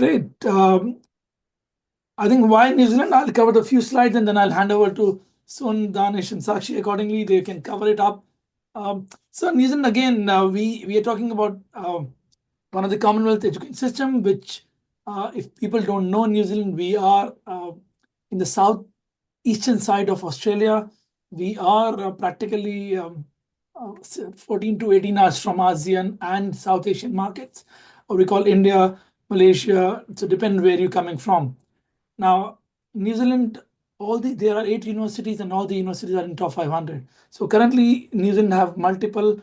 Great. I think why New Zealand, I'll cover a few slides and then I'll hand over to Sun, Danish, and Sakshi accordingly. They can cover it up. So New Zealand, again, we are talking about one of the Commonwealth education system, which if people don't know New Zealand, we are in the south eastern side of Australia. We are practically 14 to 18 hours from ASEAN and South Asian markets, or we call India, Malaysia. So depend where you're coming from. Now, New Zealand, there are 8 universities and all the universities are in top 500. So currently, New Zealand have multiple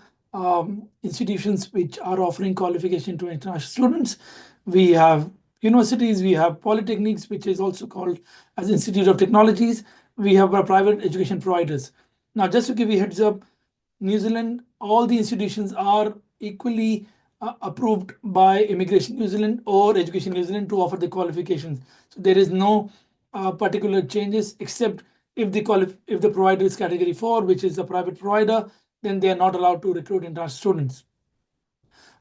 institutions which are offering qualification to international students. We have universities, we have polytechnics, which is also called as Institute of Technologies. We have our private education providers. Now, just to give you a heads up, New Zealand, all the institutions are equally approved by Immigration New Zealand or Education New Zealand to offer the qualifications. So there is no particular changes except if the provider is category 4, which is a private provider, then they are not allowed to recruit international students.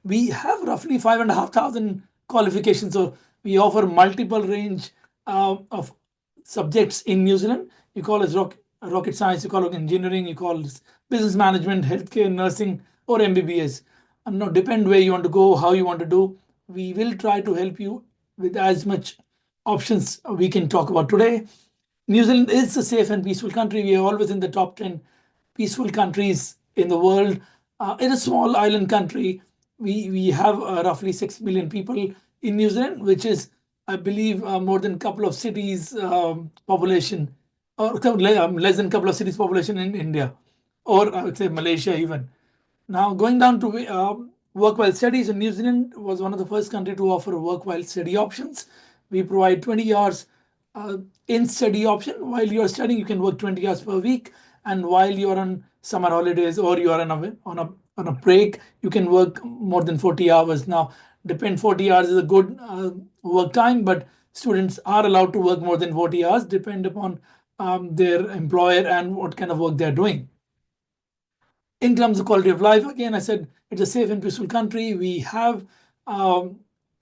We have roughly 5,500 qualifications, so we offer multiple range of subjects in New Zealand. You call it rocket science, you call it engineering, you call it business management, healthcare, nursing, or MBBS. And now depend where you want to go, how you want to do. We will try to help you with as much options we can talk about today. New Zealand is a safe and peaceful country. We are always in the top 10 peaceful countries in the world. In a small island country, we have roughly 6 million people in New Zealand, which is, I believe, more than a couple of cities population, or less than a couple of cities population in India, or I would say Malaysia even. Now, going down to work while studies, New Zealand was one of the first country to offer work while study options. We provide 20 hours in study option. While you are studying, you can work 20 hours per week, and while you are on summer holidays or you are on a break, you can work more than 40 hours. Now, 40 hours is a good work time, but students are allowed to work more than 40 hours, depend upon their employer and what kind of work they're doing. In terms of quality of life, again, I said it's a safe and peaceful country. We've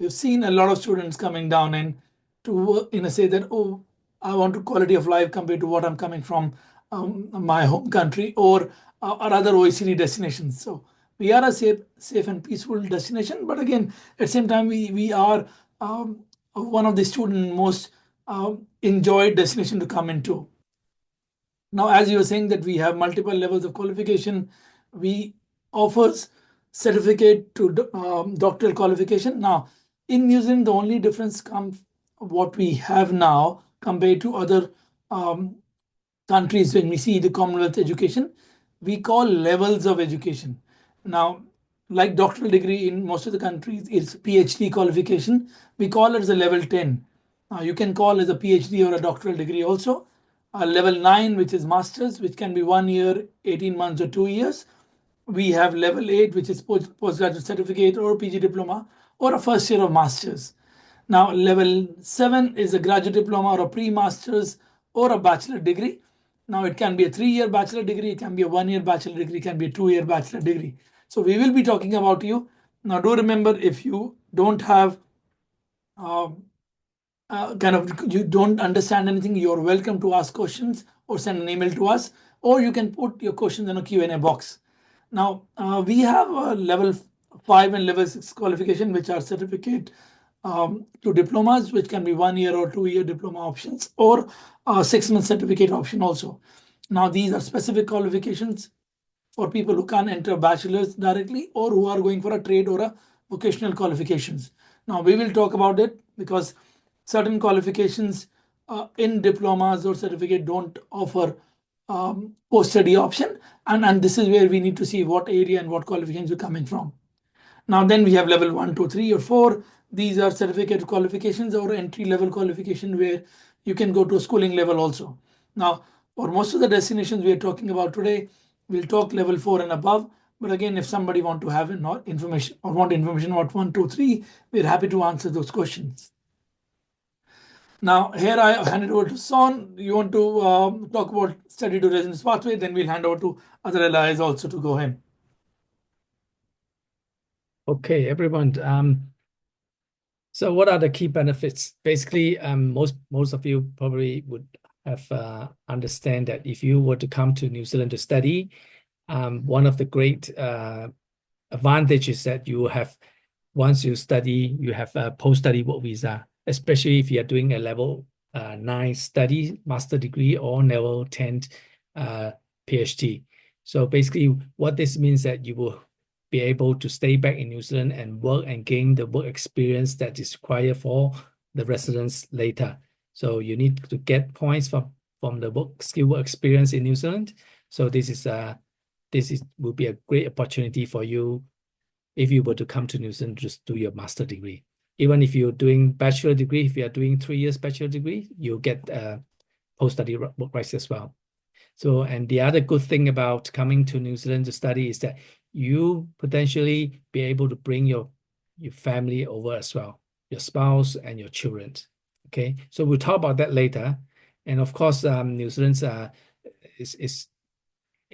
seen a lot of students coming down and to say that, oh, I want a quality of life compared to what I'm coming from my home country or other OECD destinations. So we are a safe and peaceful destination. But again, at the same time, we are one of the student most enjoyed destination to come into. Now, as you were saying that we have multiple levels of qualification, we offers certificate to doctoral qualification. Now, in New Zealand, the only difference comes what we have now compared to other countries when we see the Commonwealth education, we call levels of education. Now, like doctoral degree in most of the countries is PhD qualification, we call it as a level 10. You can call as a PhD or a doctoral degree also. Level 9, which is masters, which can be 1 year, 18 months, or 2 years. We have level 8, which is postgraduate certificate or PG diploma or a first year of masters. Now, level 7 is a graduate diploma or a pre-masters or a bachelor degree. Now, it can be a 3-year bachelor degree, it can be a 1-year bachelor degree, it can be a 2-year bachelor degree. So we will be talking about you. Now, do remember, if you don't have you don't understand anything, you're welcome to ask questions or send an email to us, or you can put your questions in a Q&A box. Now, we have a level 5 and level 6 qualification, which are certificate to diplomas, which can be 1 year or 2 year diploma options, or 6-month certificate option also. Now, these are specific qualifications for people who can't enter bachelor's directly or who are going for a trade or a vocational qualifications. Now, we will talk about it because certain qualifications in diplomas or certificate don't offer post-study option, and this is where we need to see what area and what qualifications you're coming from. Now, then we have level 1, 2, 3, or 4. These are certificate qualifications or entry-level qualification where you can go to a schooling level also. Now, for most of the destinations we are talking about today, we'll talk level 4 and above. But again, if somebody want to have information or want information about 1, 2, 3, we're happy to answer those questions. Now, here I hand it over to Son. You want to talk about study to residence pathway, then we'll hand over to other allies also to go ahead. Okay, everyone. So what are the key benefits? Basically, most of you probably would have understand that if you were to come to New Zealand to study, one of the great advantages that you have once you study, you have a post-study work visa, especially if you are doing a level 9 study, master degree, or level 10 PhD. So basically, what this means that you will be able to stay back in New Zealand and work and gain the work experience that is required for the residence later. So you need to get points from the skill work experience in New Zealand. So will be a great opportunity for you if you were to come to New Zealand to do your master degree. Even if you're doing bachelor degree, if you are doing 3 years bachelor degree, you'll get post-study work rights as well. So, and the other good thing about coming to New Zealand to study is that you potentially be able to bring your family over as well, your spouse and your children. Okay, so we'll talk about that later. And of course, New Zealand's is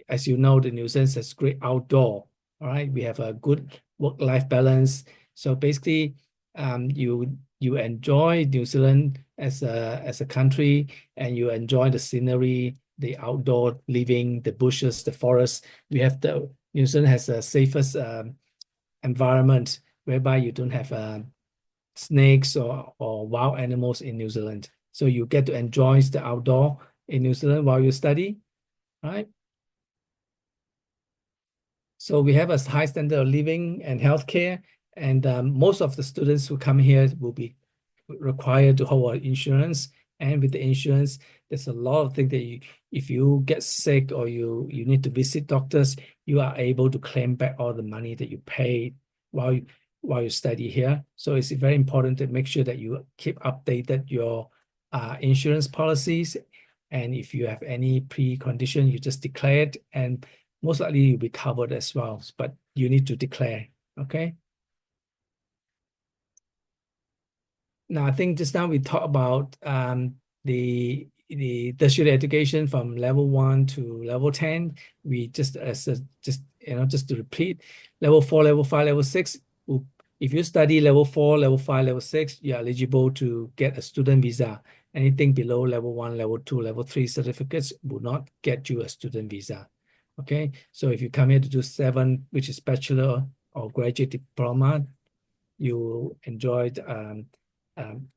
as you know, the New Zealand is great outdoor. All right, we have a good work-life balance. So basically, you enjoy New Zealand as a country, and you enjoy the scenery, the outdoor living, the bushes, the forests. New Zealand has the safest environment whereby you don't have snakes or wild animals in New Zealand. So you get to enjoy the outdoor in New Zealand while you study, right? So we have a high standard of living and healthcare, and most of the students who come here will be required to hold insurance. And with the insurance, there's a lot of things that if you get sick or you need to visit doctors, you are able to claim back all the money that you paid while you study here. So it's very important to make sure that you keep updated your insurance policies. And if you have any pre-condition, you just declare it, and most likely you'll be covered as well, but you need to declare, okay? Now, I think just now we talked about the tertiary education from level 1 to level 10. We just to repeat, level 4, level 5, level 6. If you study level 4, level 5, level 6, you're eligible to get a student visa. Anything below level 1, level 2, level 3 certificates will not get you a student visa. Okay, so if you come here to do 7, which is bachelor or graduate diploma, you enjoyed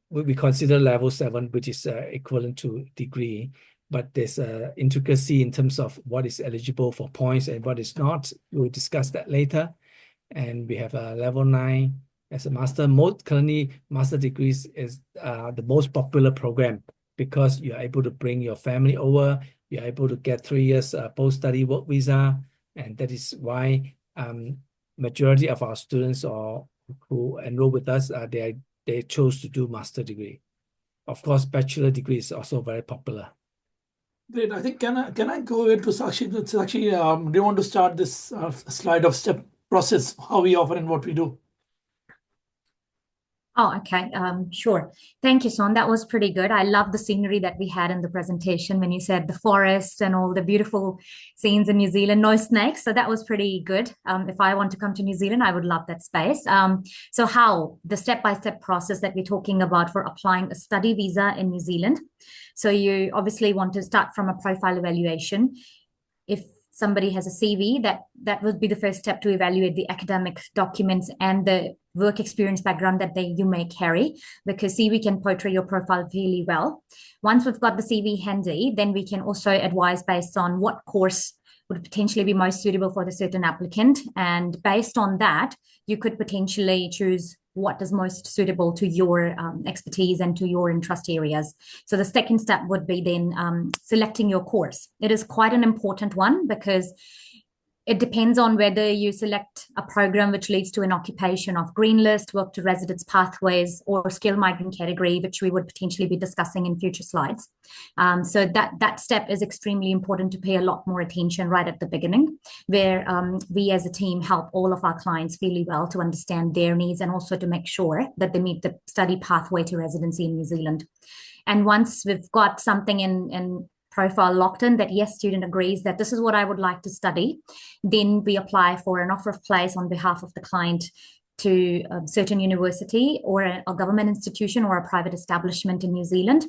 we consider level 7, which is equivalent to degree, but there's a intricacy in terms of what is eligible for points and what is not. We'll discuss that later. And we have a level 9 as a master. Currently, master degrees is the most popular program because you're able to bring your family over. You're able to get 3 years post-study work visa, and that is why majority of our students who enroll with us, they chose to do master degree. Of course, bachelor degree is also very popular. Great. I think can I go ahead to Sakshi? Sakshi, do you want to start this slide of step process, how we offer and what we do? Oh, okay. Sure. Thank you, Son. That was pretty good. I love the scenery that we had in the presentation when you said the forest and all the beautiful scenes in New Zealand, no snakes. So that was pretty good. If I want to come to New Zealand, I would love that space. So how the step-by-step process that we're talking about for applying a study visa in New Zealand. So you obviously want to start from a profile evaluation. If somebody has a CV, that would be the first step to evaluate the academic documents and the work experience background that you may carry, because CV can portray your profile really well. Once we've got the CV handy, then we can also advise based on what course would potentially be most suitable for the certain applicant. And based on that, you could potentially choose what is most suitable to your expertise and to your interest areas. So the second step would be then selecting your course. It is quite an important one because it depends on whether you select a program which leads to an occupation of green list, work to residence pathways, or skilled migrant category, which we would potentially be discussing in future slides. So that step is extremely important to pay a lot more attention right at the beginning, where we as a team help all of our clients really well to understand their needs and also to make sure that they meet the study pathway to residency in New Zealand. And once we've got something in profile locked in that yes, student agrees that this is what I would like to study, then we apply for an offer of place on behalf of the client to a certain university or a government institution or a private establishment in New Zealand.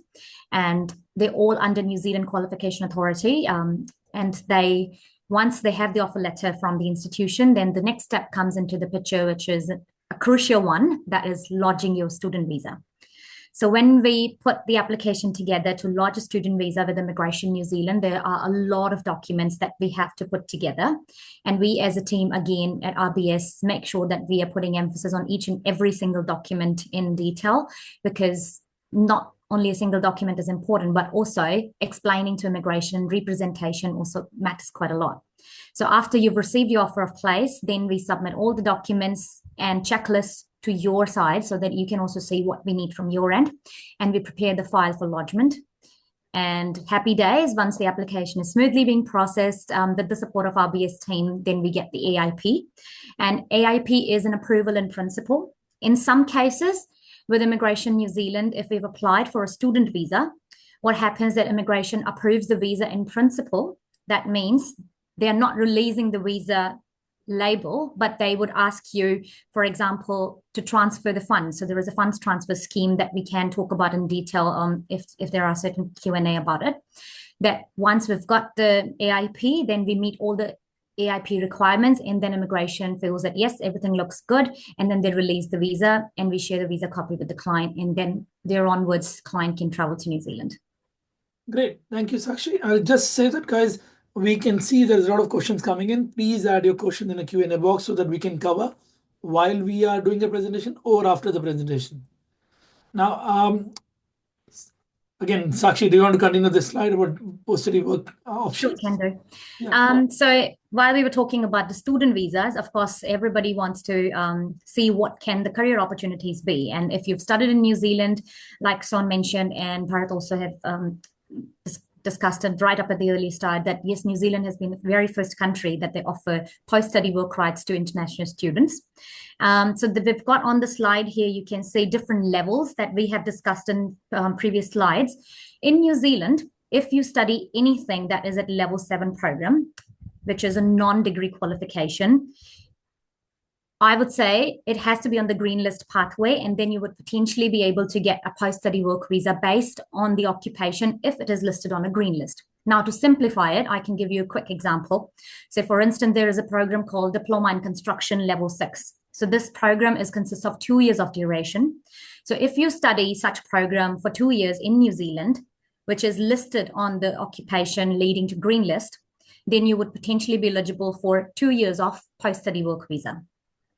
And they're all under New Zealand Qualification Authority. And once they have the offer letter from the institution, then the next step comes into the picture, which is a crucial one, that is lodging your student visa. So when we put the application together to lodge a student visa with Immigration New Zealand, there are a lot of documents that we have to put together. And we as a team, again, at RBS, make sure that we are putting emphasis on each and every single document in detail, because not only a single document is important, but also explaining to immigration and representation also matters quite a lot. So after you've received your offer of place, then we submit all the documents and checklists to your side so that you can also see what we need from your end. And we prepare the file for lodgement. And happy days, once the application is smoothly being processed with the support of our RBS team, then we get the AIP. And AIP is an approval in principle. In some cases, with Immigration New Zealand, if we've applied for a student visa, what happens that immigration approves the visa in principle. That means they're not releasing the visa label, but they would ask you, for example, to transfer the funds. So there is a funds transfer scheme that we can talk about in detail if there are certain Q&A about it. That once we've got the AIP, then we meet all the AIP requirements, and then immigration feels that yes, everything looks good, and then they release the visa and we share the visa copy with the client, and then there onwards client can travel to New Zealand. Great, thank you, Sakshi. I'll just say that, guys, we can see there's a lot of questions coming in. Please add your question in the Q&A box so that we can cover while we are doing the presentation or after the presentation. Now, again, Sakshi, do you want to continue this slide about post-study work options? Sure, can do. Yeah. So while we were talking about the student visas, of course, everybody wants to see what can the career opportunities be. And if you've studied in New Zealand, like Son mentioned, and Bharat also have discussed it right up at the early start, that yes, New Zealand has been the very first country that they offer post-study work rights to international students. So we've got on the slide here, you can see different levels that we have discussed in previous slides. In New Zealand, if you study anything that is at level 7 program, which is a non-degree qualification, I would say it has to be on the green list pathway, and then you would potentially be able to get a post-study work visa based on the occupation if it is listed on a green list. Now, to simplify it, I can give you a quick example. So, for instance, there is a program called Diploma in Construction Level 6. So this program consists of 2 years of duration. So if you study such program for 2 years in New Zealand, which is listed on the occupation leading to green list, then you would potentially be eligible for 2 years of post-study work visa.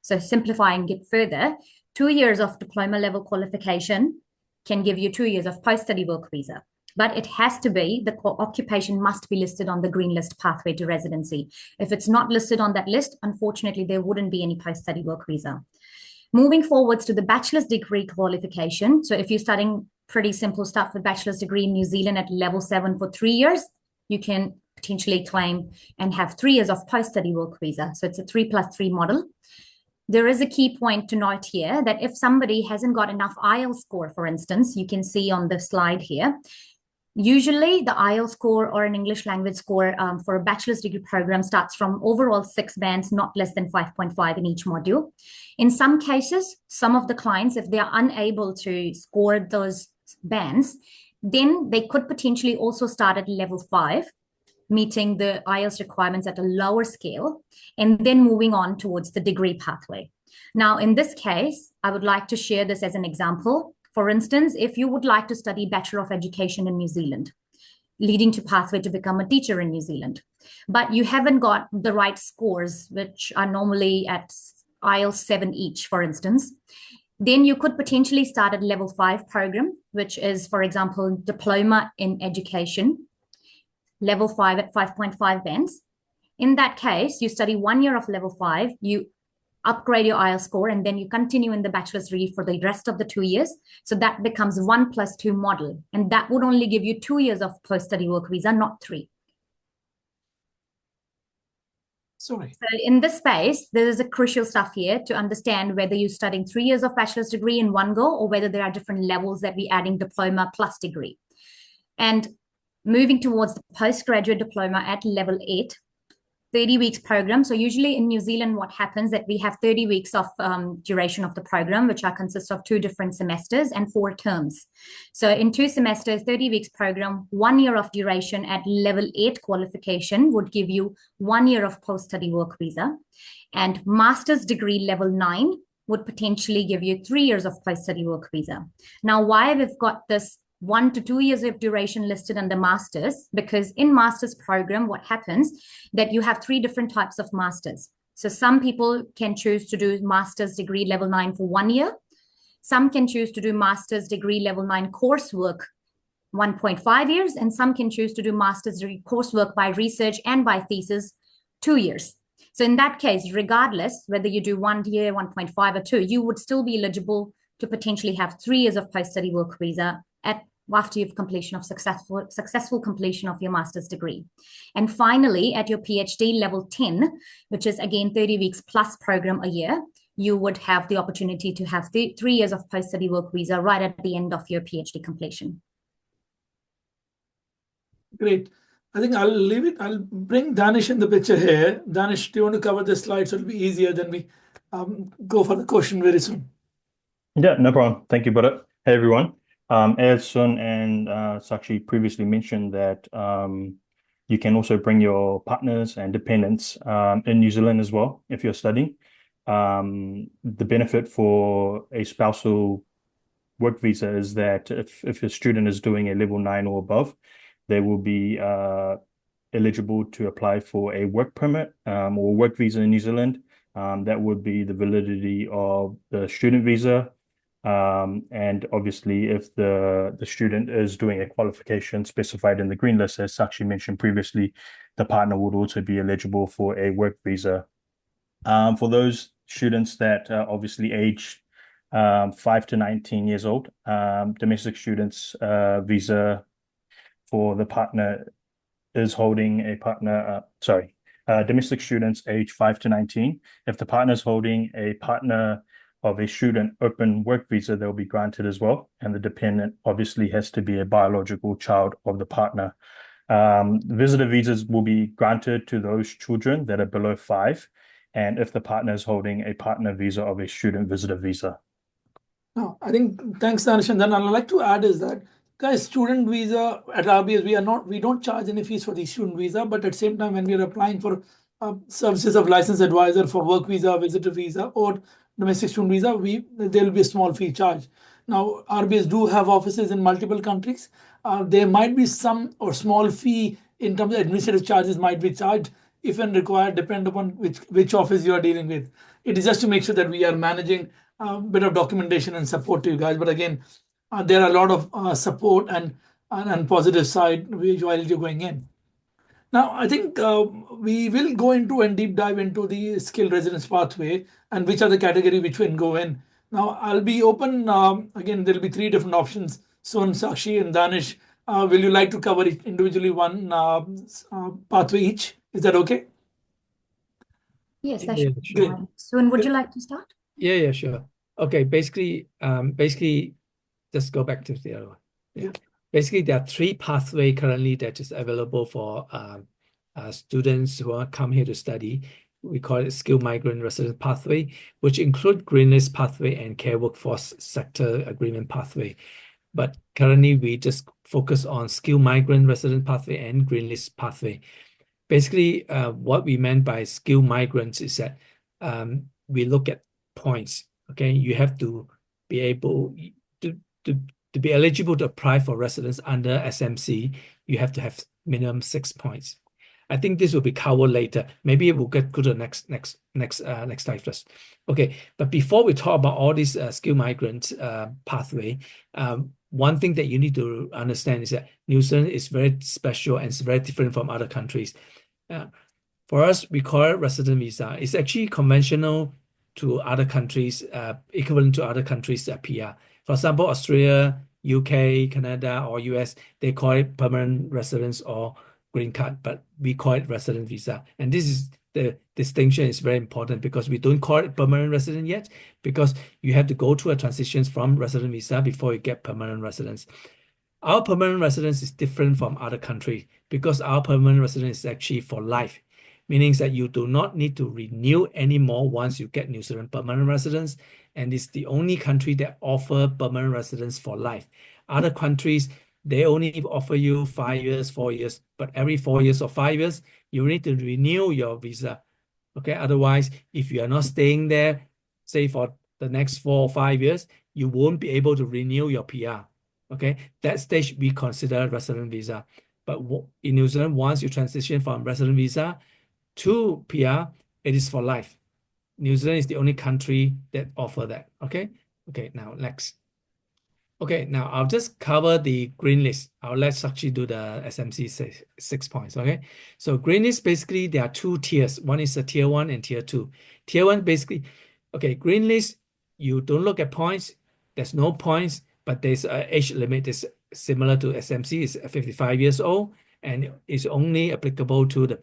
So simplifying it further, 2 years of diploma level qualification can give you 2 years of post-study work visa. But it has to be, the occupation must be listed on the green list pathway to residency. If it's not listed on that list, unfortunately, there wouldn't be any post-study work visa. Moving forwards to the bachelor's degree qualification. So if you're studying pretty simple stuff with bachelor's degree in New Zealand at level 7 for 3 years, you can potentially claim and have 3 years of post-study work visa. So it's a 3+3 model. There is a key point to note here that if somebody hasn't got enough IELTS score, for instance, you can see on the slide here, usually the IELTS score or an English language score for a bachelor's degree program starts from overall 6 bands, not less than 5.5 in each module. In some cases, some of the clients, if they are unable to score those bands, then they could potentially also start at level 5, meeting the IELTS requirements at a lower scale, and then moving on towards the degree pathway. Now, in this case, I would like to share this as an example. For instance, if you would like to study Bachelor of Education in New Zealand, leading to pathway to become a teacher in New Zealand, but you haven't got the right scores, which are normally at IELTS 7 each, for instance, then you could potentially start at level 5 program, which is, for example, Diploma in Education, level 5 at 5.5 bands. In that case, you study 1 year of level 5, you upgrade your IELTS score, and then you continue in the bachelor's degree for the rest of the 2 years. So that becomes 1+2 model. And that would only give you 2 years of post-study work visa, not 3. Sorry. So in this space, there is a crucial stuff here to understand whether you're studying 3 years of bachelor's degree in one go, or whether there are different levels that we're adding diploma plus degree. And moving towards the postgraduate diploma at level 8, 30 weeks program. So usually in New Zealand, what happens that we have 30 weeks of duration of the program, which consists of 2 different semesters and 4 terms. So in 2 semesters, 30 weeks program, 1 year of duration at level 8 qualification would give you 1 year of post-study work visa. And master's degree level 9 would potentially give you 3 years of post-study work visa. Now, why we've got this 1 to 2 years of duration listed under masters, because in master's program, what happens that you have 3 different types of masters. So some people can choose to do master's degree level 9 for 1 year. Some can choose to do master's degree level 9 coursework 1.5 years, and some can choose to do master's degree coursework by research and by thesis 2 years. So in that case, regardless whether you do 1 year, 1.5 or 2, you would still be eligible to potentially have 3 years of post-study work visa after you've completion of successful completion of your master's degree. And finally, at your PhD level 10, which is again 30 weeks plus program a year, you would have the opportunity to have 3 years of post-study work visa right at the end of your PhD completion. Great. I think I'll leave it. I'll bring Danish in the picture here. Danish, do you want to cover this slide so it'll be easier? Then we go for the question very soon. Yeah, no problem. Thank you, Bharat. Hey, everyone. As Sun and Sakshi previously mentioned that you can also bring your partners and dependents in New Zealand as well if you're studying. The benefit for a spousal work visa is that if a student is doing a level 9 or above, they will be eligible to apply for a work permit or work visa in New Zealand. That would be the validity of the student visa. And obviously, if the student is doing a qualification specified in the green list, as Sakshi mentioned previously, the partner would also be eligible for a work visa. For those students that are obviously aged 5 to 19 years old, domestic students visa for the partner is holding a partner, domestic students age 5 to 19. If the partner is holding a partner of a student open work visa, they'll be granted as well. And the dependent obviously has to be a biological child of the partner. Visitor visas will be granted to those children that are below 5. And if the partner is holding a partner visa of a student visitor visa. No, I think thanks, Danish. And then I'd like to add is that, guys, student visa at RBS, we don't charge any fees for the student visa, but at the same time, when we are applying for services of licensed advisor for work visa, visitor visa, or domestic student visa, there will be a small fee charge. Now, RBS do have offices in multiple countries. There might be some or small fee in terms of administrative charges might be charged if and required, depend upon which office you are dealing with. It is just to make sure that we are managing a bit of documentation and support to you guys. But again, there are a lot of support and positive side while you're going in. Now, I think we will go into and deep dive into the skilled residence pathway and which are the category which we can go in. Now, I'll be open. Again, there'll be 3 different options. Son, Sakshi, and Danish. Will you like to cover it individually one pathway each? Is that okay? Yes, Yeah, that should be sure. fine. Sun, would you like to start? Yeah, sure. Okay, basically, just go back to the other one. Yeah. Basically, there are 3 pathways currently that is available for students who are come here to study. We call it skilled migrant resident pathway, which include green list pathway and care workforce sector agreement pathway. But currently, we just focus on skilled migrant resident pathway and green list pathway. Basically, what we meant by skilled migrants is that we look at points. Okay, you have to be able to be eligible to apply for residence under SMC. You have to have minimum 6 points. I think this will be covered later. Maybe we'll go to the next slide first. Okay, but before we talk about all these skilled migrant pathway, one thing that you need to understand is that New Zealand is very special and it's very different from other countries. For us, we call it resident visa. It's actually conventional to other countries, equivalent to other countries' PR. For example, Australia, UK, Canada, or US, they call it permanent residence or green card, but we call it resident visa. And this is the distinction is very important because we don't call it permanent resident yet, because you have to go through a transition from resident visa before you get permanent residence. Our permanent residence is different from other countries because our permanent residence is actually for life. meaning that you do not need to renew anymore once you get New Zealand permanent residence, and it's the only country that offer permanent residence for life. Other countries, they only offer you 5 years, 4 years, but every 4 years or 5 years, you need to renew your visa. Okay, otherwise, if you are not staying there, say for the next 4 or 5 years, you won't be able to renew your PR. Okay, that stage we consider resident visa. But in New Zealand, once you transition from resident visa to PR, it is for life. New Zealand is the only country that offer that. Okay, now next. Okay, now I'll just cover the green list. I'll let Sakshi do the SMC 6 points. Okay, so green list, basically there are 2 tiers. One is a tier 1 and tier 2. Tier 1 basically, okay, green list, you don't look at points. There's no points, but there's an age limit. Is similar to SMC, is 55 years old, and it's only applicable to the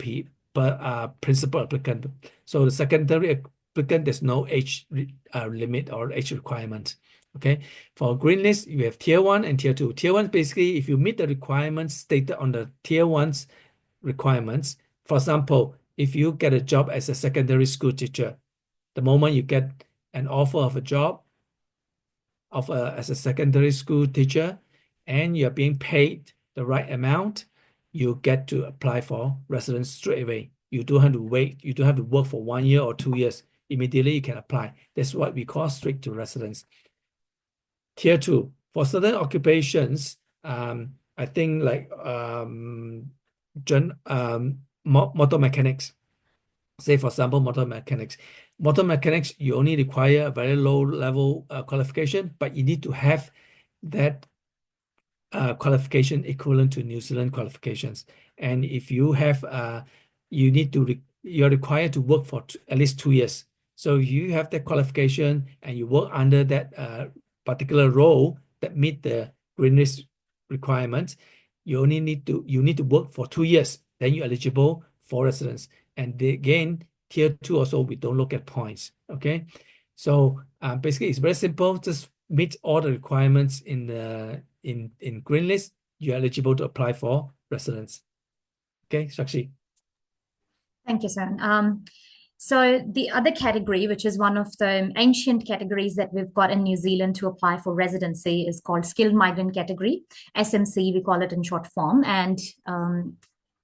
principal applicant. So the secondary applicant, there's no age limit or age requirement. Okay, for green list, you have tier 1 and tier 2. Tier 1, basically, if you meet the requirements stated on the tier 1's requirements, for example, if you get a job as a secondary school teacher, the moment you get an offer of a job as a secondary school teacher, and you're being paid the right amount, you get to apply for residence straight away. You don't have to wait. You don't have to work for 1 year or 2 years. Immediately you can apply. That's what we call straight to residence. Tier 2, for certain occupations, I think like motor mechanics. Say, for example, motor mechanics. Motor mechanics, you only require a very low level qualification, but you need to have that qualification equivalent to New Zealand qualifications. And if you have, you're required to work for at least 2 years. So if you have that qualification and you work under that particular role that meet the green list requirements, you need to work for 2 years. Then you're eligible for residence. And again, tier 2 also, we don't look at points. Okay, so basically it's very simple. Just meet all the requirements in green list, you're eligible to apply for residence. Okay, Sakshi. Thank you, sir. So the other category, which is one of the ancient categories that we've got in New Zealand to apply for residency, is called skilled migrant category, SMC, we call it in short form. And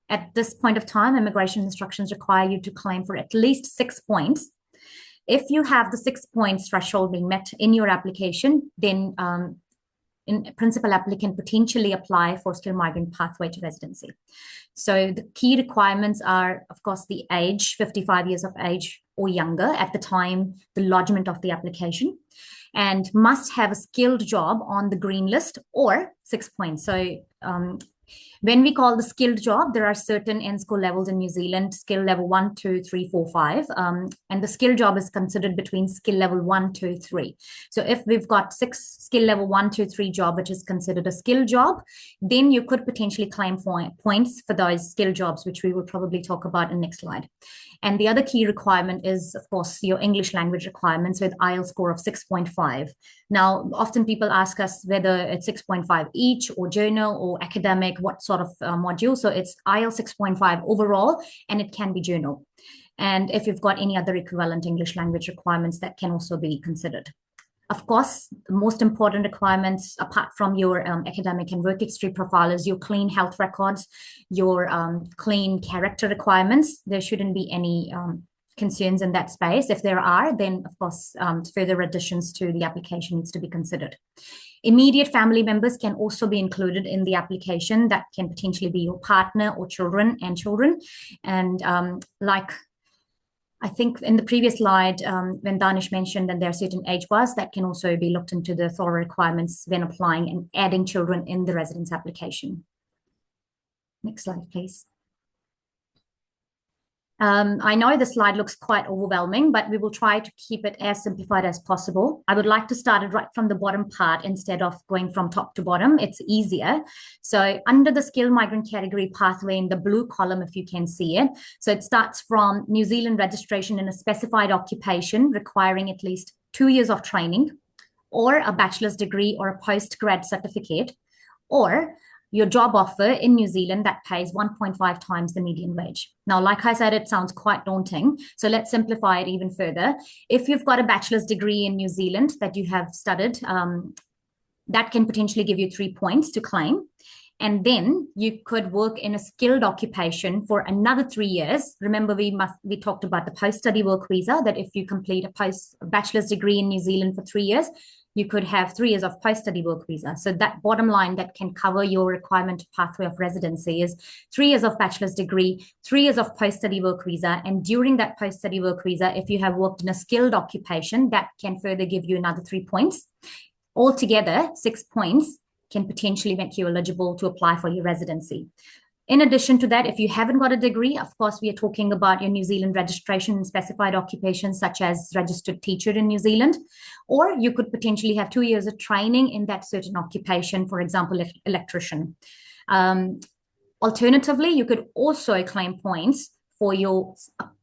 at this point of time, immigration instructions require you to claim for at least 6 points. If you have the 6 points threshold being met in your application, then principal applicant potentially apply for skilled migrant pathway to residency. So the key requirements are, of course, the age, 55 years of age or younger at the time the lodgement of the application, and must have a skilled job on the green list or 6 points. So when we call the skilled job, there are certain end school levels in New Zealand, skill level 1, 2, 3, 4, 5. And the skill job is considered between skill level 1, 2, 3. So if we've got 6 skill level 1, 2, 3 job, which is considered a skill job, then you could potentially claim for points for those skill jobs, which we will probably talk about in the next slide. And the other key requirement is, of course, your English language requirements with IELTS score of 6.5. Now, often people ask us whether it's 6.5 each or journal or academic, what sort of module. So it's IELTS 6.5 overall, and it can be journal. And if you've got any other equivalent English language requirements, that can also be considered. Of course, the most important requirements, apart from your academic and work history profile, is your clean health records, your clean character requirements. There shouldn't be any concerns in that space. If there are, then of course, further additions to the application needs to be considered. Immediate family members can also be included in the application. That can potentially be your partner or children. And like I think in the previous slide, when Danish mentioned that there are certain age bars, that can also be looked into the thorough requirements when applying and adding children in the residence application. Next slide, please. I know the slide looks quite overwhelming, but we will try to keep it as simplified as possible. I would like to start it right from the bottom part instead of going from top to bottom. It's easier. So under the skilled migrant category pathway in the blue column, if you can see it. So it starts from New Zealand registration in a specified occupation requiring at least 2 years of training, or a bachelor's degree or a post-grad certificate, or your job offer in New Zealand that pays 1.5 times the median wage. Now, like I said, it sounds quite daunting. So let's simplify it even further. If you've got a bachelor's degree in New Zealand that you have studied, that can potentially give you 3 points to claim. And then you could work in a skilled occupation for another 3 years. Remember, we talked about the post-study work visa, that if you complete a bachelor's degree in New Zealand for 3 years, you could have 3 years of post-study work visa. So that bottom line that can cover your requirement pathway of residency is 3 years of bachelor's degree, 3 years of post-study work visa. And during that post-study work visa, if you have worked in a skilled occupation, that can further give you another 3 points. Altogether, 6 points can potentially make you eligible to apply for your residency. In addition to that, if you haven't got a degree, of course, we are talking about your New Zealand registration in specified occupations such as registered teacher in New Zealand, or you could potentially have 2 years of training in that certain occupation, for example, electrician. Alternatively, you could also claim points for your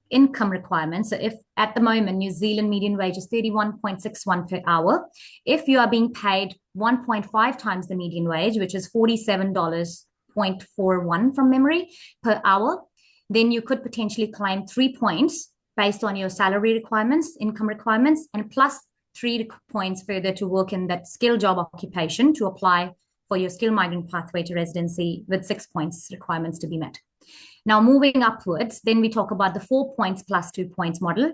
income requirements. So if at the moment New Zealand median wage is 31.61 per hour, if you are being paid 1.5 times the median wage, which is $47.41 from memory per hour, then you could potentially claim 3 points based on your salary requirements, income requirements, and plus 3 points further to work in that skill job occupation to apply for your skill migrant pathway to residency with 6 points requirements to be met. Now, moving upwards, then we talk about the 4 points plus 2 points model.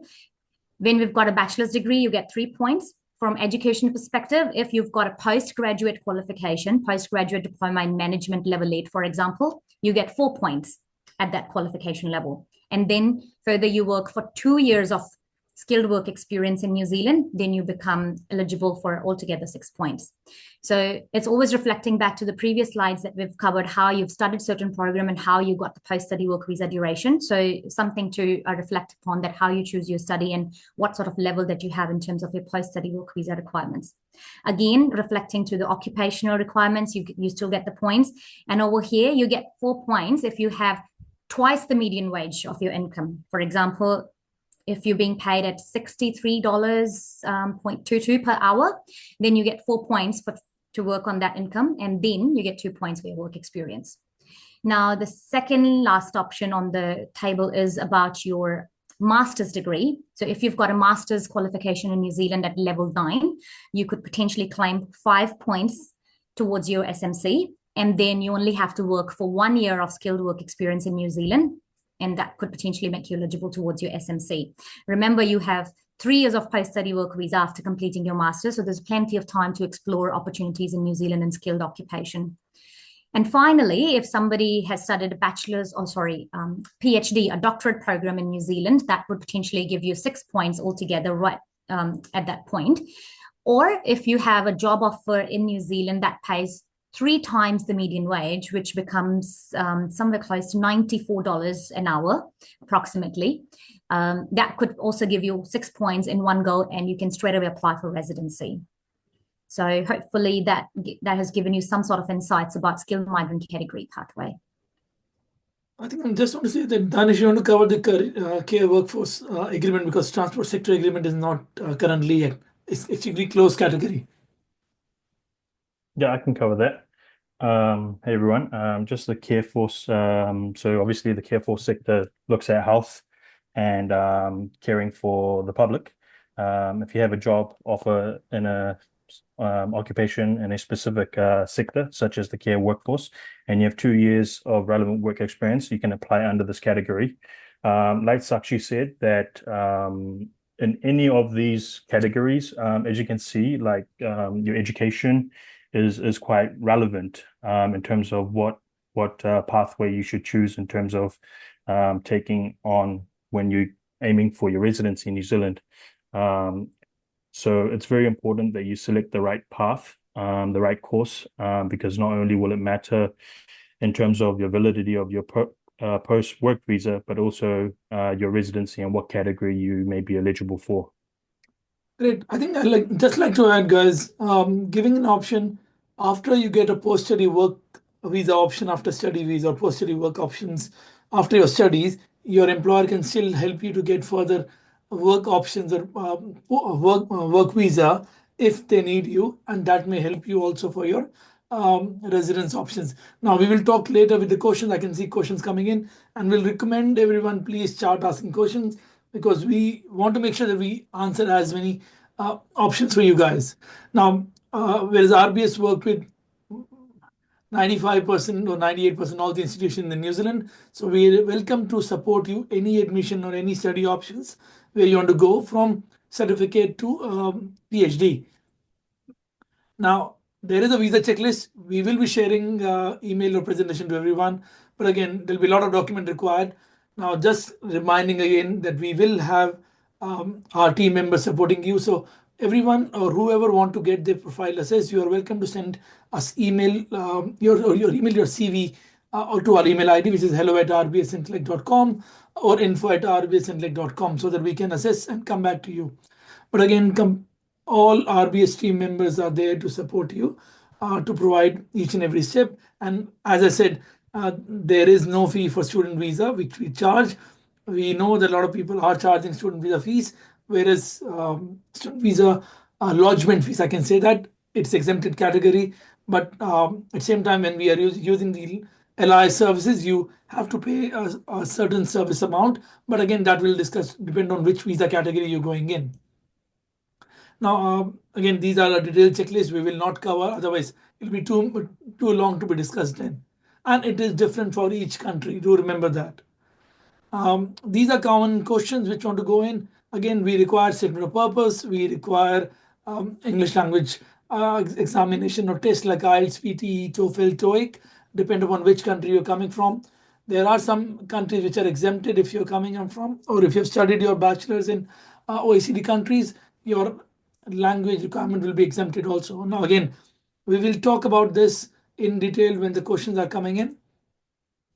When we've got a bachelor's degree, you get 3 points. From education perspective, if you've got a postgraduate qualification, postgraduate diploma in management level 8, for example, you get 4 points at that qualification level. And then further you work for 2 years of skilled work experience in New Zealand, then you become eligible for altogether 6 points. So it's always reflecting back to the previous slides that we've covered how you've studied certain program and how you got the post-study work visa duration. So something to reflect upon that how you choose your study and what sort of level that you have in terms of your post-study work visa requirements. Again, reflecting to the occupational requirements, you still get the points. And over here, you get 4 points if you have twice the median wage of your income. For example, if you're being paid at $63.22 per hour, then you get 4 points to work on that income, and then you get 2 points for your work experience. Now, the second last option on the table is about your master's degree. So if you've got a master's qualification in New Zealand at level 9, you could potentially claim 5 points towards your SMC, and then you only have to work for 1 year of skilled work experience in New Zealand, and that could potentially make you eligible towards your SMC. Remember, you have 3 years of post-study work visa after completing your master's, so there's plenty of time to explore opportunities in New Zealand in skilled occupation. And finally, if somebody has studied a PhD, a doctorate program in New Zealand, that would potentially give you 6 points altogether right at that point. Or if you have a job offer in New Zealand that pays 3 times the median wage, which becomes somewhere close to $94 an hour, approximately. That could also give you 6 points in one go, and you can straight away apply for residency. So hopefully that has given you some sort of insights about skilled migrant category pathway. I think I just want to say that Danish, you want to cover the care workforce agreement, because transport sector agreement is not currently yet. It's extremely close category. Yeah, I can cover that. Hey everyone, just the care force. So obviously the care force sector looks at health and caring for the public. If you have a job offer in a occupation in a specific sector, such as the care workforce, and you have 2 years of relevant work experience, you can apply under this category. Like Sakshi said, that in any of these categories, as you can see, like your education is quite relevant in terms of what pathway you should choose in terms of taking on when you're aiming for your residency in New Zealand. So it's very important that you select the right path, the right course, because not only will it matter in terms of your validity of your post-work visa, but also your residency and what category you may be eligible for. Great. I think I'd just like to add, guys, giving an option after you get a post-study work visa option, after study visa or post-study work options after your studies, your employer can still help you to get further work options or work visa if they need you, and that may help you also for your residence options. Now we will talk later with the questions. I can see questions coming in, and we'll recommend everyone please start asking questions because we want to make sure that we answer as many options for you guys. Now, whereas RBS worked with 95% or 98% all the institutions in New Zealand. So we are welcome to support you any admission or any study options where you want to go from certificate to PhD. Now, there is a visa checklist. We will be sharing email or presentation to everyone. But again, there'll be a lot of document required. Now, just reminding again that we will have our team members supporting you. So everyone or whoever want to get their profile assessed, you are welcome to send us email your email, your CV or to our email ID, which is hello@rbsintellect.com or info@rbsintellect.com, so that we can assess and come back to you. But again, all RBS team members are there to support you to provide each and every step. And as I said, there is no fee for student visa, which we charge. We know that a lot of people are charging student visa fees, whereas student visa lodgement fees, I can say that it's exempted category. But at the same time, when we are using the LI services, you have to pay a certain service amount. But again, that will discuss depend on which visa category you're going in. Now, again, these are a detailed checklist we will not cover, otherwise it will be too long to be discussed in. And it is different for each country. Do remember that. These are common questions which want to go in. Again, we require statement of purpose. We require English language examination or test like IELTS, PTE, TOEFL, TOEIC, depend upon which country you're coming from. There are some countries which are exempted if you're coming from, or if you've studied your bachelor's in OECD countries, your language requirement will be exempted also. Now, again, we will talk about this in detail when the questions are coming in.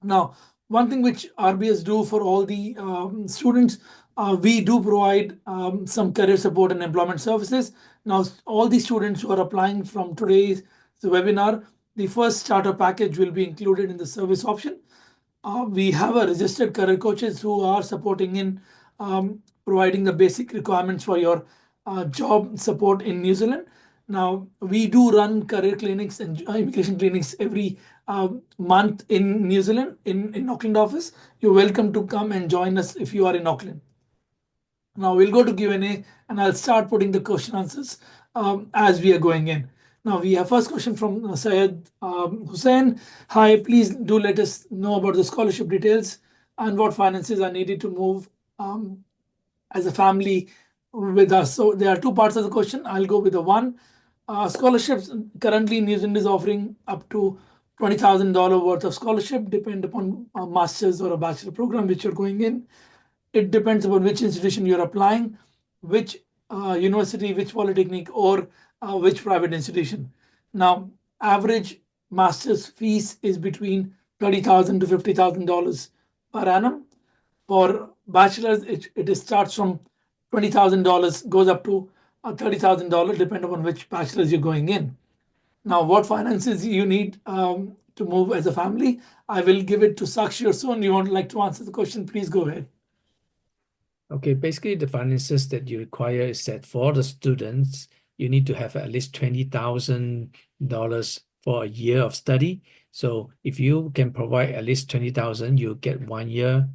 Now, one thing which RBS do for all the students, we do provide some career support and employment services. Now, all the students who are applying from today's webinar, the first starter package will be included in the service option. We have a registered career coaches who are supporting in providing the basic requirements for your job support in New Zealand. Now, we do run career clinics and immigration clinics every month in New Zealand, in Auckland office. You're welcome to come and join us if you are in Auckland. Now, we'll go to Q&A and I'll start putting the question answers as we are going in. Now, we have first question from Syed Hussain. Hi, please do let us know about the scholarship details and what finances are needed to move as a family with us. So there are two parts of the question. I'll go with the one. Scholarships currently New Zealand is offering up to $20,000 worth of scholarship, depend upon a master's or a bachelor program which you're going in. It depends upon which institution you're applying, which university, which polytechnic, or which private institution. Now, average master's fees is between $30,000 to $50,000 per annum. For bachelor's, it starts from $20,000, goes up to $30,000, depending upon which bachelor's you're going in. Now, what finances you need to move as a family? I will give it to Sakshi or Soon. You would like to answer the question? Please go ahead. Okay, basically the finances that you require is that for the students, you need to have at least $20,000 for a year of study. So if you can provide at least $20,000, you get 1 year,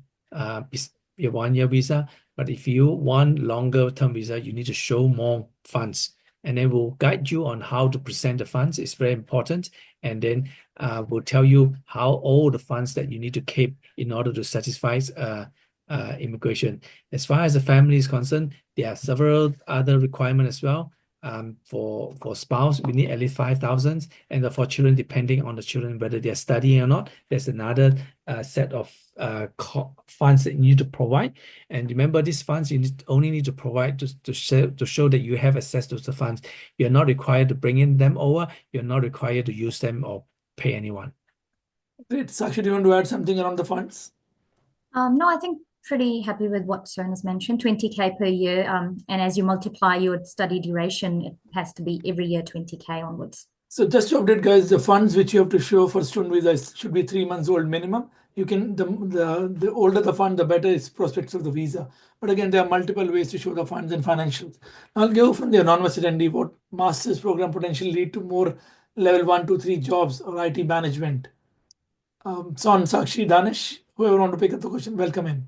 your 1 year visa. But if you want longer term visa, you need to show more funds. And then we'll guide you on how to present the funds. It's very important. And then we'll tell you how all the funds that you need to keep in order to satisfy immigration. As far as the family is concerned, there are several other requirements as well. For spouse, we need at least 5,000, and for children, depending on the children whether they are studying or not, there's another set of funds that you need to provide. And remember, these funds you only need to provide to show that you have access to the funds. You're not required to bring in them over. You're not required to use them or pay anyone. Great. Sakshi, do you want to add something around the funds? No, I think pretty happy with what Soren has mentioned, 20K per year. And as you multiply your study duration, it has to be every year 20K onwards. So just to update guys, the funds which you have to show for student visa should be 3 months old minimum. You can, the older the fund, the better its prospects of the visa. But again, there are multiple ways to show the funds and financials. I'll go from the anonymous attendee, what master's program potentially lead to more level 1, 2, 3 jobs or IT management? Son, Sakshi, Danish, whoever want to pick up the question, welcome in.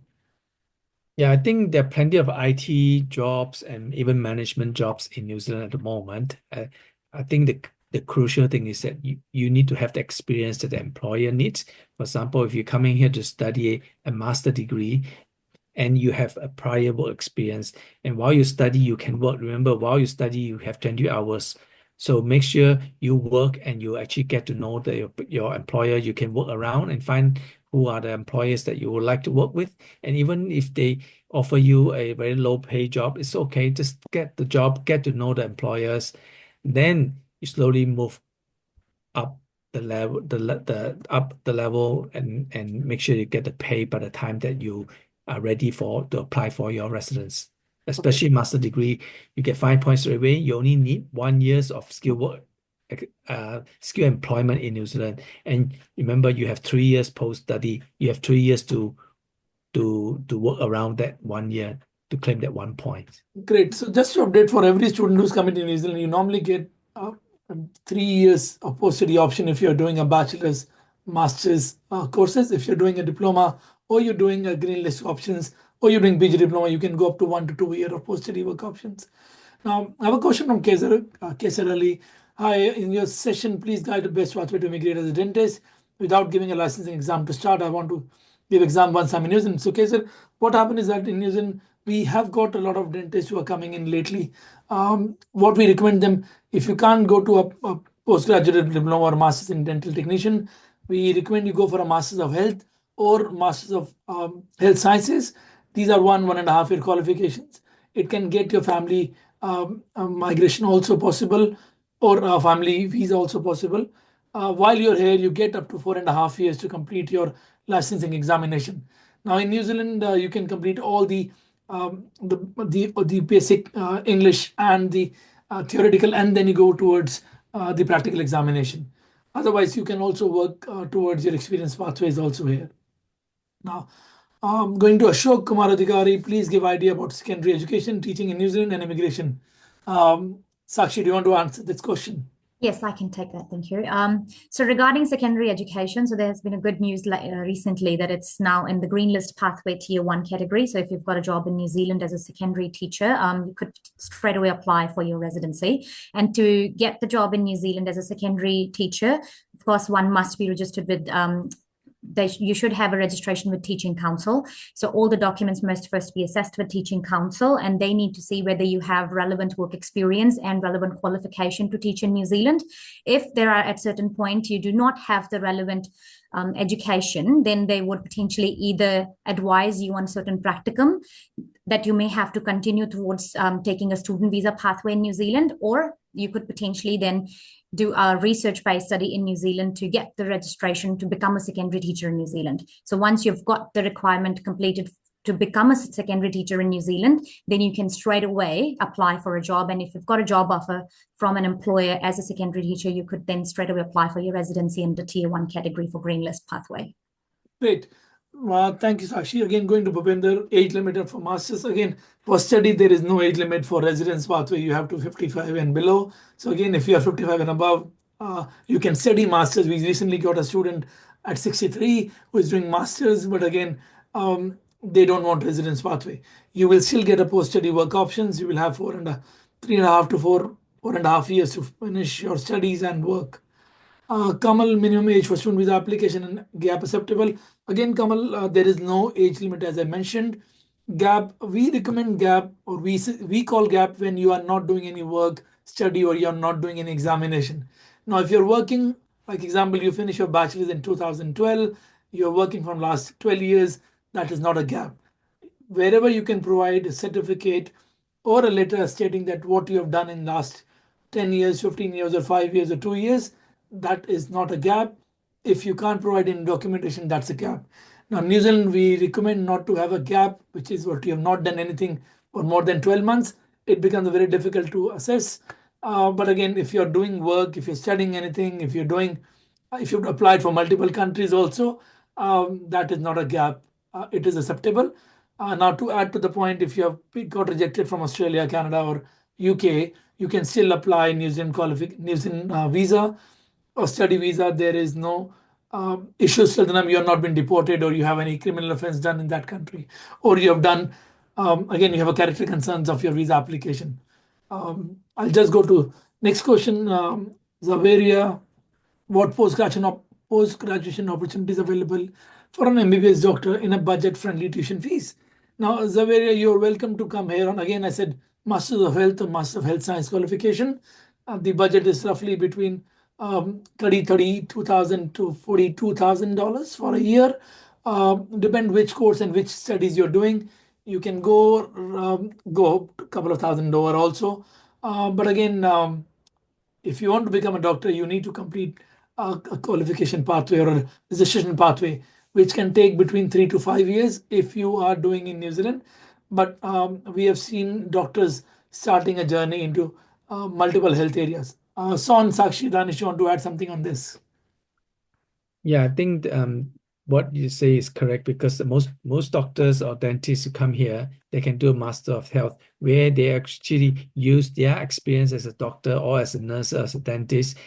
Yeah, I think there are plenty of IT jobs and even management jobs in New Zealand at the moment. I think the crucial thing is that you need to have the experience that the employer needs. For example, if you're coming here to study a master degree and you have a prior work experience, and while you study, you can work. Remember, while you study, you have 20 hours. So make sure you work and you actually get to know your employer. You can work around and find who are the employers that you would like to work with. And even if they offer you a very low pay job, it's okay. Just get the job, get to know the employers. Then you slowly move up the level, up the level, and make sure you get the pay by the time that you are ready to apply for your residence. Especially master degree, you get 5 points straight away. You only need 1 year of skill employment in New Zealand. And remember, you have 3 years post-study. You have 3 years to work around that 1 year to claim that 1 point. Great. So just to update for every student who's coming to New Zealand, you normally get 3 years of post-study option if you're doing a bachelor's, master's courses. If you're doing a diploma or you're doing a green list options or you're doing PG diploma, you can go up to 1 to 2 year of post-study work options. Now, I have a question from Kesar Ali. Hi, in your session, please guide the best pathway to immigrate as a dentist. Without giving a licensing exam to start, I want to give exam once I'm in New Zealand. So, Kesar, what happened is that in New Zealand, we have got a lot of dentists who are coming in lately. What we recommend them, if you can't go to a postgraduate diploma or master's in dental technician, we recommend you go for a master's of health or master's of health sciences. These are 1.5 year qualifications. It can get your family migration also possible, or a family visa also possible. While you're here, you get up to 4.5 years to complete your licensing examination. Now in New Zealand, you can complete all the basic English and the theoretical, and then you go towards the practical examination. Otherwise, you can also work towards your experience pathways also here. Now, going to Ashok Kumar Adhikari, please give idea about secondary education, teaching in New Zealand and immigration. Sakshi, do you want to answer this question? Yes, I can take that. Thank you. So regarding secondary education, so there has been a good news recently that it's now in the green list pathway tier 1 category. So if you've got a job in New Zealand as a secondary teacher, you could straight away apply for your residency. And to get the job in New Zealand as a secondary teacher, of course, one must be registered with you should have a registration with Teaching Council. So all the documents must first be assessed with Teaching Council, and they need to see whether you have relevant work experience and relevant qualification to teach in New Zealand. If there are at certain point you do not have the relevant education, then they would potentially either advise you on certain practicum that you may have to continue towards taking a student visa pathway in New Zealand, or you could potentially then do a research-based study in New Zealand to get the registration to become a secondary teacher in New Zealand. So once you've got the requirement completed to become a secondary teacher in New Zealand, then you can straight away apply for a job. And if you've got a job offer from an employer as a secondary teacher, you could then straight away apply for your residency in the tier 1 category for green list pathway. Great. Thank you, Sakshi. Again, going to Bhupinder, age limit for masters. Again, for study, there is no age limit for residence pathway. You have to 55 and below. So again, if you are 55 and above, you can study masters. We recently got a student at 63 who is doing masters, but again, they don't want residence pathway. You will still get a post-study work options. You will have 3.5 to 4.5 years to finish your studies and work. Kamal, minimum age for student visa application and gap acceptable. Again, Kamal, there is no age limit as I mentioned. Gap, we recommend gap, or we call gap when you are not doing any work, study, or you are not doing any examination. Now, if you're working, like example, you finish your bachelor's in 2012, you're working from last 12 years, that is not a gap. Wherever you can provide a certificate or a letter stating that what you have done in last 10 years, 15 years, or 5 years, or 2 years, that is not a gap. If you can't provide any documentation, that's a gap. Now, New Zealand, we recommend not to have a gap, which is what you have not done anything for more than 12 months. It becomes very difficult to assess. But again, if you're doing work, if you're studying anything, if you've applied for multiple countries also, that is not a gap. It is acceptable. Now, to add to the point, if you have got rejected from Australia, Canada, or UK, you can still apply New Zealand visa. a study visa, there is no issues till the time you have not been deported or you have any criminal offense done in that country, or you have done, again, you have a character concerns of your visa application. I'll just go to next question. Zavaria, what post-graduation opportunities available for an MBBS doctor in a budget-friendly tuition fees? Now, Zavaria, you're welcome to come here on. Again, I said Masters of Health or Master of Health Science qualification. The budget is roughly between $32,000 to $42,000 for a year. Depend which course and which studies you're doing. You can go a couple of $1,000 also. But again, if you want to become a doctor, you need to complete a qualification pathway or a registration pathway, which can take between 3 to 5 years if you are doing in New Zealand. But we have seen doctors starting a journey into multiple health areas. Son, Sakshi, Danish, you want to add something on this? Yeah, I think what you say is correct, because most doctors or dentists who come here, they can do a Master of Health where they actually use their experience as a doctor or as a nurse or as a dentist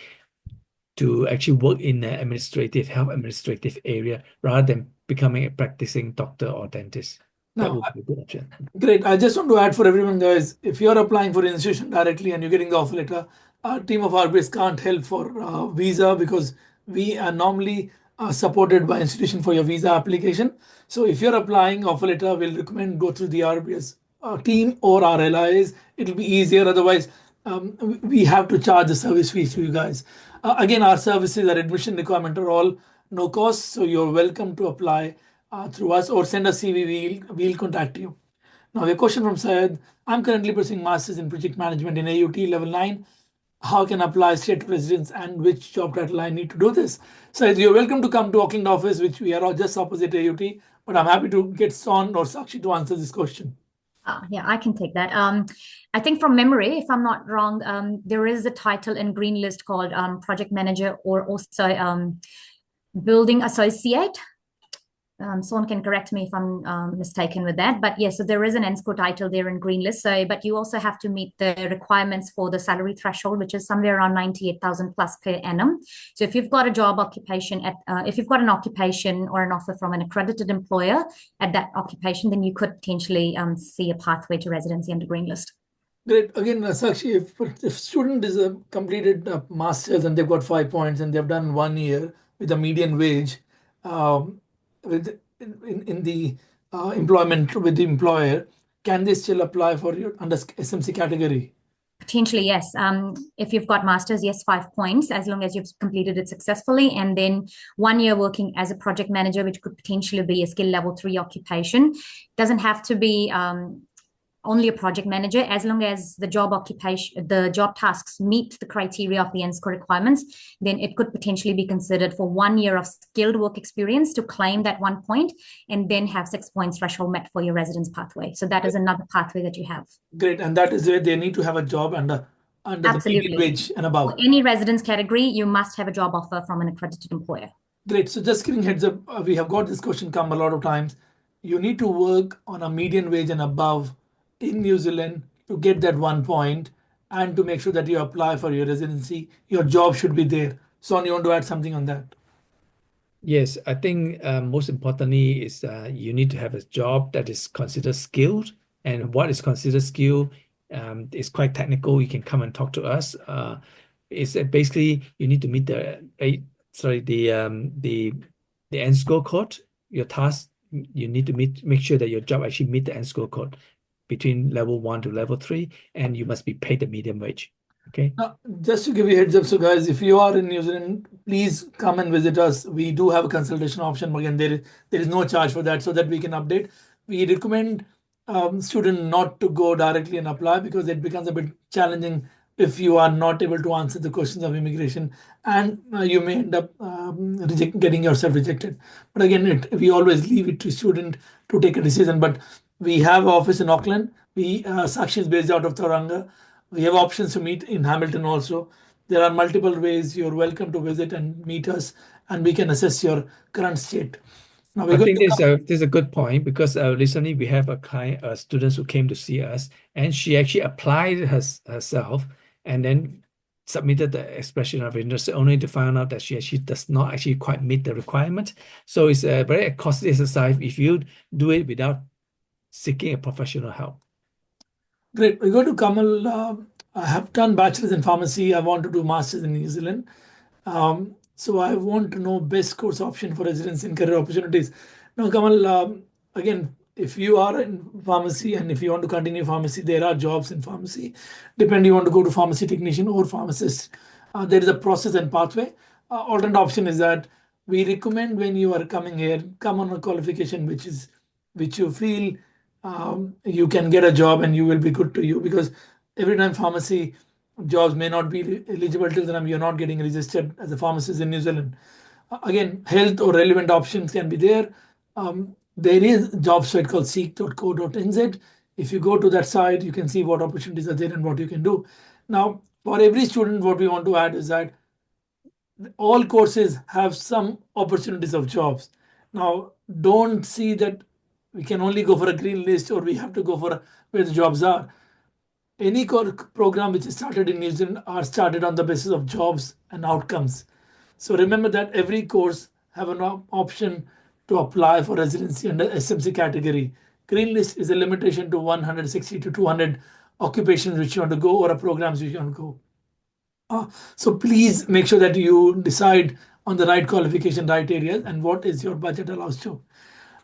to actually work in the health administrative area rather than becoming a practicing doctor or dentist. That Now, would be a good option. great. I just want to add for everyone, guys, if you're applying for an institution directly and you're getting the offer letter, our team of RBS can't help for visa, because we are normally supported by institution for your visa application. So if you're applying offer letter, we'll recommend go through the RBS team or our LIAs. It'll be easier. Otherwise, we have to charge the service fees to you guys. Again, our services, our admission requirement are all no cost. So you're welcome to apply through us or send us CV. We'll contact you. Now, a question from Syed. I'm currently pursuing Masters in Project Management in AUT Level 9. How can I apply state residence and which job title I need to do this? Syed, you're welcome to come to Auckland office, which we are just opposite AUT, but I'm happy to get Son or Sakshi to answer this question. Yeah, I can take that. I think from memory, if I'm not wrong, there is a title in Green List called Project Manager or also Building Associate. Someone can correct me if I'm mistaken with that. But yes, so there is an NSCO title there in Green List. So, but you also have to meet the requirements for the salary threshold, which is somewhere around 98,000 plus per annum. So if you've got a job occupation if you've got an occupation or an offer from an accredited employer at that occupation, then you could potentially see a pathway to residency under Green List. Great. Again, Sakshi, if student is a completed master's and they've got 5 points and they've done 1 year with a median wage, in the employment with the employer, can they still apply for your under SMC category? Potentially, yes. If you've got masters, yes, 5 points, as long as you've completed it successfully. And then 1 year working as a project manager, which could potentially be a skill level 3 occupation. Doesn't have to be only a project manager, as long as the job tasks meet the criteria of the NSCO requirements, then it could potentially be considered for 1 year of skilled work experience to claim that 1 point and then have 6 points threshold met for your residence pathway. So that is another pathway that you have. Great. And that is where they need to have a job under the median wage and above. For any residence category, you must have a job offer from an accredited employer. Great. So just giving heads up, we have got this question come a lot of times. You need to work on a median wage and above in New Zealand to get that 1 point and to make sure that you apply for your residency. Your job should be there. Son, you want to add something on that? Yes, I think most importantly is you need to have a job that is considered skilled. And what is considered skilled is quite technical. You can come and talk to us. It's basically you need to meet the NSCO code. Your task, you need to make sure that your job actually meet the NSCO code between level 1 to level 3, and you must be paid the medium wage. Okay. Now, just to give you a heads up, so guys, if you are in New Zealand, please come and visit us. We do have a consultation option. Again, there is no charge for that, so that we can update. We recommend students not to go directly and apply, because it becomes a bit challenging if you are not able to answer the questions of immigration, and you may end up getting yourself rejected. But again, we always leave it to student to take a decision. But we have office in Auckland. Sakshi is based out of Tauranga. We have options to meet in Hamilton also. There are multiple ways. You're welcome to visit and meet us, and we can assess your current state. Now, I think there's a good point, because recently we have a student who came to see us, and she actually applied herself, and then submitted the expression of interest only to find out that she actually does not actually quite meet the requirement. So it's a very costly exercise if you do it without seeking a professional help. Great. We go to Kamal. I have done bachelor's in pharmacy. I want to do master's in New Zealand. So I want to know best course option for residency and career opportunities. Now, Kamal, again, if you are in pharmacy and if you want to continue pharmacy, there are jobs in pharmacy. Depending, you want to go to pharmacy technician or pharmacist. There is a process and pathway. Alternate option is that we recommend when you are coming here, come on a qualification which you feel you can get a job and you will be good to you, because every time pharmacy jobs may not be eligible till the time you're not getting registered as a pharmacist in New Zealand. Again, health or relevant options can be there. There is a job site called seek.co.nz. If you go to that site, you can see what opportunities are there and what you can do. Now, for every student, what we want to add is that all courses have some opportunities of jobs. Now, don't see that we can only go for a green list or we have to go for where the jobs are. Any program which is started in New Zealand are started on the basis of jobs and outcomes. So remember that every course have an option to apply for residency under SMC category. Green list is a limitation to 160 to 200 occupations which you want to go or programs which you want to go. So please make sure that you decide on the right qualification, right areas, and what is your budget allows to.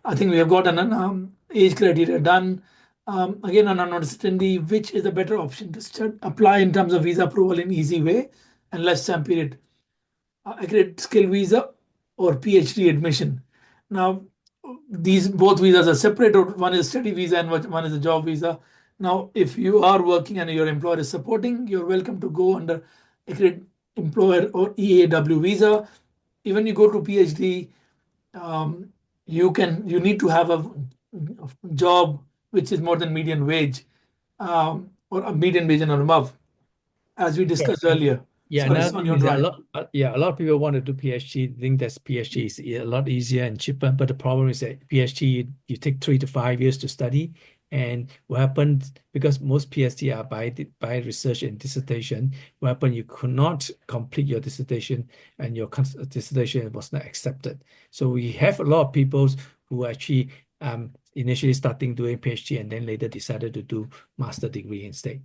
I think we have got an age criteria done. Again, on uncertainty, which is a better option to apply in terms of visa approval in easy way and less time period. Accredited skill visa or PhD admission. Now, these both visas are separate. One is study visa and one is a job visa. Now, if you are working and your employer is supporting, you're welcome to go under accredited employer or EAW visa. Even you go to PhD, you need to have a job which is more than median wage, or a median wage and above, as we discussed earlier. Yeah, Sorry, now Son, you're a right. lot, a lot of people want to do PhD, think that PhD is a lot easier and cheaper. But the problem is that PhD, you take 3 to 5 years to study. And what happens, because most PhD are by research and dissertation, what happened, you could not complete your dissertation and your dissertation was not accepted. So we have a lot of people who actually initially starting doing PhD and then later decided to do master degree instead.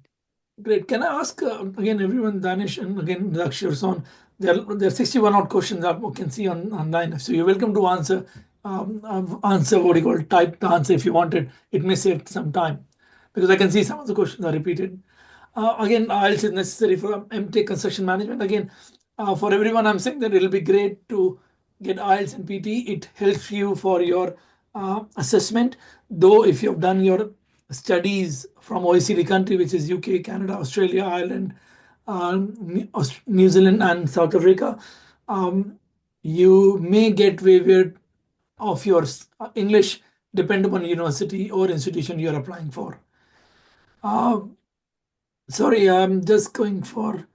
Great. Can I ask again, everyone, Danish and again, Dakshar, Son, there are 61 odd questions that we can see online. So you're welcome to answer what you call type the answer if you wanted. It may save some time because I can see some of the questions are repeated. Again, IELTS is necessary for MTech construction management. Again, for everyone, I'm saying that it'll be great to get IELTS and PT. It helps you for your assessment. Though if you've done your studies from OECD country, which is UK, Canada, Australia, Ireland, New Zealand, and South Africa, you may get waived of your English depending on university or institution you're applying for. Sorry, I'm just going for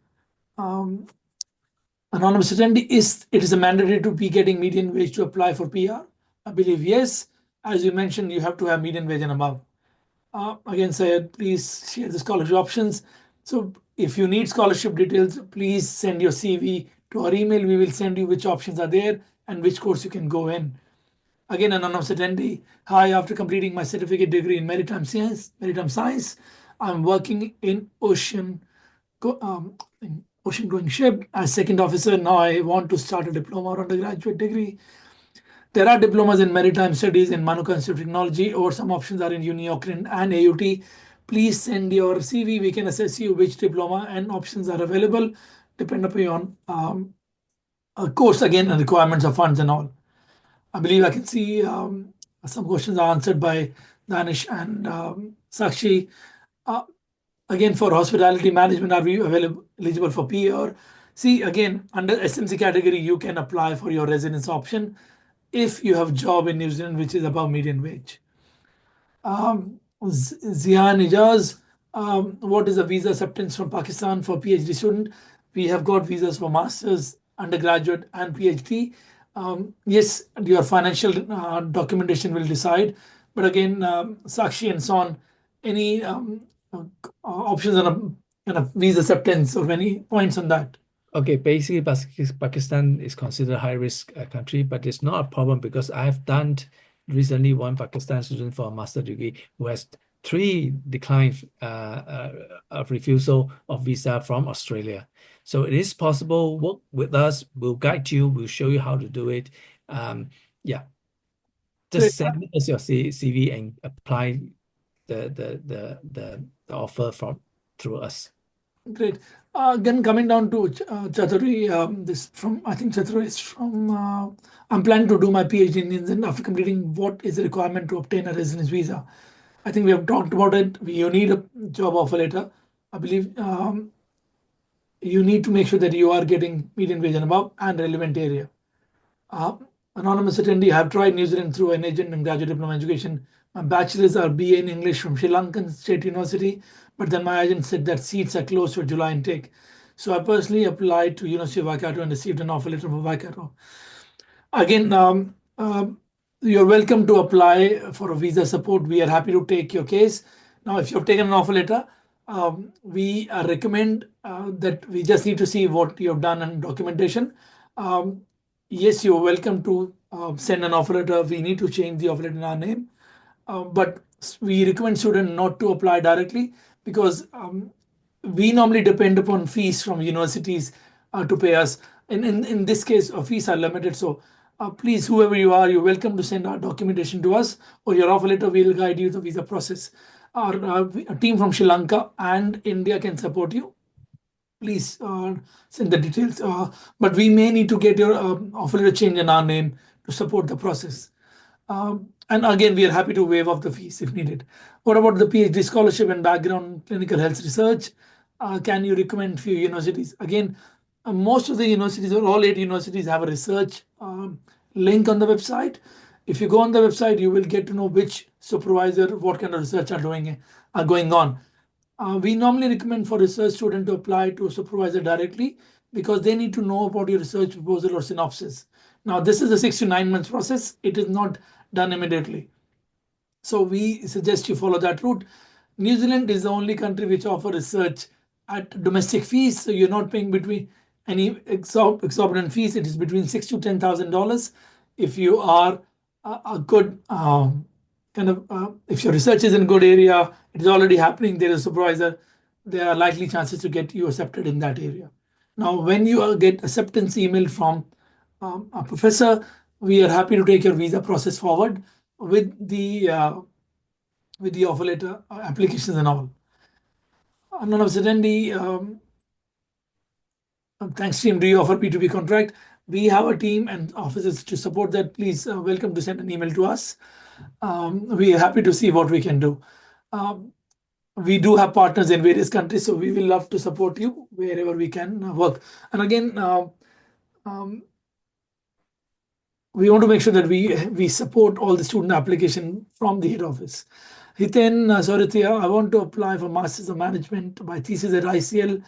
anonymous attendee. It is a mandatory to be getting median wage to apply for PR? I believe yes. As you mentioned, you have to have median wage and above. Again, Syed, please share the scholarship options. So if you need scholarship details, please send your CV to our email. We will send you which options are there and which course you can go in. Again, anonymous attendee. Hi, after completing my certificate degree in maritime science, I'm working in ocean going ship as second officer. Now I want to start a diploma or undergraduate degree. There are diplomas in maritime studies in Manuconcept technology, or some options are in Uni Auckland and AUT. Please send your CV. We can assess you which diploma and options are available, depending upon a course again and requirements of funds and all. I believe I can see some questions are answered by Danish and Sakshi. Again, for hospitality management, are we eligible for PR? See, again, under SMC category, you can apply for your residence option if you have job in New Zealand, which is above median wage. Zian Ijaz, what is the visa acceptance from Pakistan for PhD student? We have got visas for masters, undergraduate, and PhD. Yes, your financial documentation will decide. But again, Sakshi and Son, any options on kind of visa acceptance or any points on that? Okay, basically, Pakistan is considered a high-risk country, but it's not a problem because I've done recently one Pakistan student for a master degree who has 3 declined of refusal of visa from Australia. So it is possible. Work with us. We'll guide you. We'll show you how to do it. Yeah, Great. just send us your CV and apply the offer through us. Great. Again, coming down to Chaturi, this from I think Chaturi is from. I'm planning to do my PhD in Indians, and after completing, what is the requirement to obtain a residence visa? I think we have talked about it. You need a job offer letter. I believe you need to make sure that you are getting median wage and above and relevant area. Anonymous attendee, I have tried New Zealand through an agent and graduate diploma education. My bachelor's are BA in English from Sri Lankan State University, but then my agent said that seats are closed for July intake. So I personally applied to University of Waikato and received an offer letter from Waikato. Again, you're welcome to apply for a visa support. We are happy to take your case. Now, if you've taken an offer letter, we recommend that we just need to see what you've done and documentation. Yes, you're welcome to send an offer letter. We need to change the offer letter in our name. But we recommend students not to apply directly because we normally depend upon fees from universities to pay us. In this case, fees are limited. So please, whoever you are, you're welcome to send our documentation to us or your offer letter. We'll guide you the visa process. Our a team from Sri Lanka and India can support you. Please send the details. But we may need to get your offer letter change in our name to support the process. And again, we are happy to waive off the fees if needed. What about the PhD scholarship and background clinical health research? Can you recommend few universities? Again, most of the universities or all 8 universities have a research link on the website. If you go on the website, you will get to know which supervisor, what kind of research are going on. We normally recommend for research student to apply to a supervisor directly because they need to know about your research proposal or synopsis. Now, this is a 6 to 9 months process. It is not done immediately. So we suggest you follow that route. New Zealand is the only country which offer research at domestic fees. So you're not paying between any exorbitant fees. It is between $6,000 to $10,000. If you are a good if your research is in a good area, it is already happening, there is a supervisor, there are likely chances to get you accepted in that area. Now, when you get acceptance email from a professor, we are happy to take your visa process forward with the offer letter applications and all. Anonymous attendee, thanks team, do you offer B2B contract? We have a team and offices to support that. Please welcome to send an email to us. We are happy to see what we can do. We do have partners in various countries, so we will love to support you wherever we can work. And again, we want to make sure that we support all the student application from the head office. Hiten Saurithya, I want to apply for Masters of Management by thesis at ICL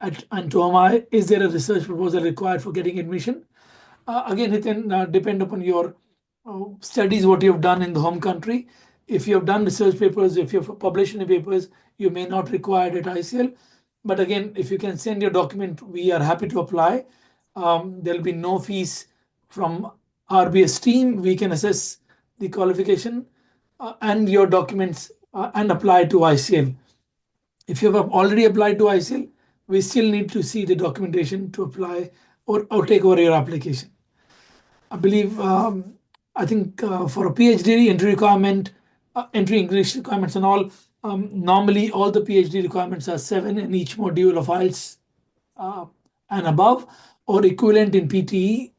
and TOMI. Is there a research proposal required for getting admission? Again, Hiten, depend upon your studies, what you have done in the home country. If you have done research papers, if you have published any papers, you may not require it at ICL. But again, if you can send your document, we are happy to apply. There will be no fees from RBS team. We can assess the qualification and your documents and apply to ICL. If you have already applied to ICL, we still need to see the documentation to apply or take over your application. I believe, I think for a PhD entry requirement, entry English requirements and all, normally all the PhD requirements are 7 in each module of IELTS and above, or equivalent in PTE,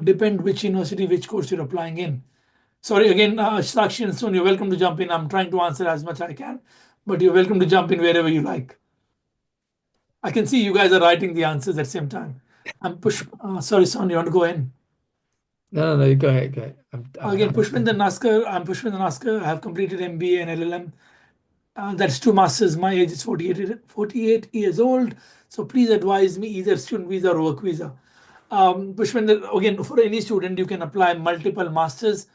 depend which university, which course you're applying in. Sorry, again, Sakshi and Soon, you're welcome to jump in. I'm trying to answer as much as I can, but you're welcome to jump in wherever you like. I can see you guys are writing the answers at the same time. I'm sorry, Son, you want to go in? No, you go ahead. Go ahead. Again, Pushpinder Naskar. I'm Pushpinder Naskar. I have completed MBA and LLM. That's 2 masters. My age is 48 years old. So please advise me either student visa or work visa. Pushpinder, again, for any student, you can apply multiple masters.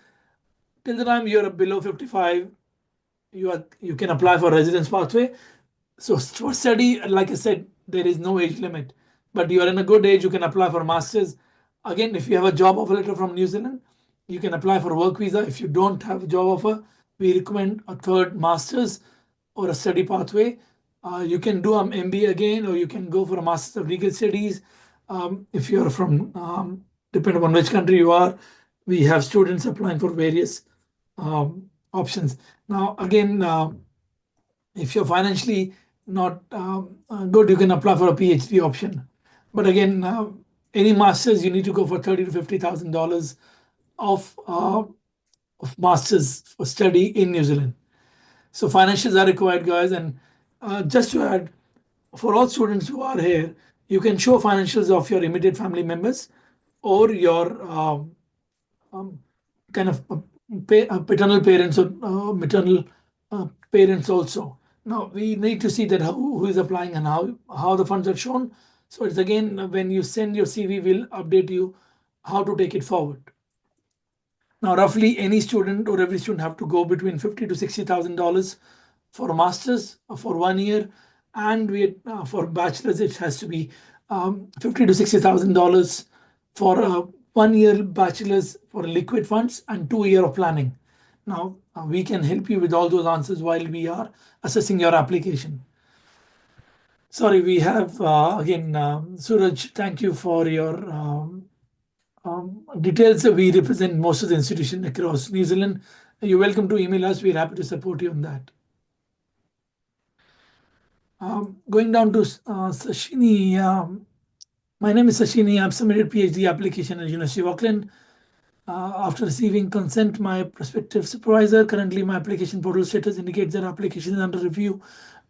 Till the time you're below 55, you can apply for residence pathway. So for study, like I said, there is no age limit, but you are in a good age, you can apply for masters. Again, if you have a job offer letter from New Zealand, you can apply for work visa. If you don't have a job offer, we recommend a third masters or a study pathway. You can do an MBA again, or you can go for a master's of legal studies. If you're from, depending on which country you are, we have students applying for various options. Now, again, if you're financially not good, you can apply for a PhD option. But again, any masters, you need to go for $30,000 to $50,000 of masters for study in New Zealand. So financials are required, guys. And just to add, for all students who are here, you can show financials of your immediate family members or your kind of paternal parents or maternal parents also. Now we need to see that who is applying and how the funds are shown. So it's again, when you send your CV, we'll update you how to take it forward. Now, roughly any student or every student have to go between $50,000 to $60,000 for a master's for 1 year, and we for bachelor's it has to be $50,000 to $60,000 for a 1 year bachelor's for liquid funds and 2 year of planning. Now we can help you with all those answers while we are assessing your application. Sorry, we have again Suraj. Thank you for your details. We represent most of the institutions across New Zealand. You're welcome to email us. We're happy to support you on that. Going down to Sashini. My name is Sashini. I've submitted PhD application at University of Auckland. After receiving consent, my prospective supervisor, currently my application portal status indicates that application is under review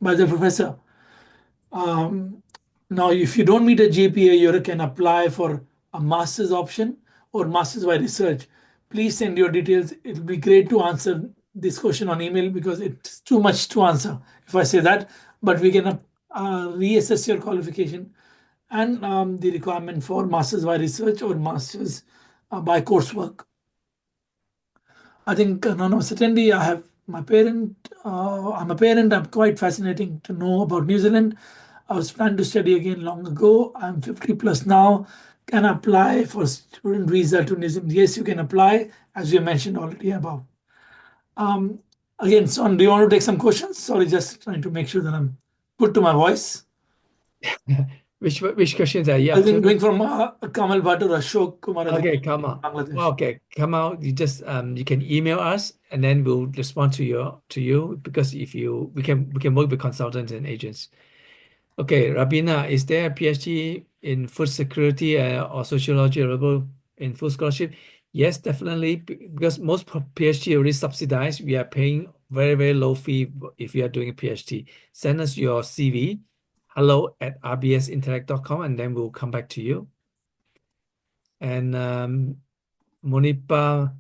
by the professor. Now, if you don't meet a GPA, you can apply for a master's option or master's by research. Please send your details. It'll be great to answer this question on email because it's too much to answer if I say that. But we can reassess your qualification and the requirement for master's by research or master's by coursework. I think none of us attendee. I have my parent. I'm a parent. I'm quite fascinating to know about New Zealand. I was planning to study again long ago. I'm 50 plus now. Can I apply for student visa to New Zealand? Yes, you can apply, as you mentioned already above. Again, Son, do you want to take some questions? Sorry, just trying to make sure that I'm good to my voice. Which questions are you I up think to? going from Kamal Bhatt or Ashok Kumar. Okay, come on. Bangladesh. Okay, come out. You just you can email us and then we'll respond to you because if you we can work with consultants and agents. Okay, Rabina, is there a PhD in food security or sociology available in full scholarship? Yes, definitely, because most PhD already subsidized. We are paying very, very low fee if you are doing a PhD. Send us your CV, hello@rbsintellect.com, and then we'll come back to you. And Monipa,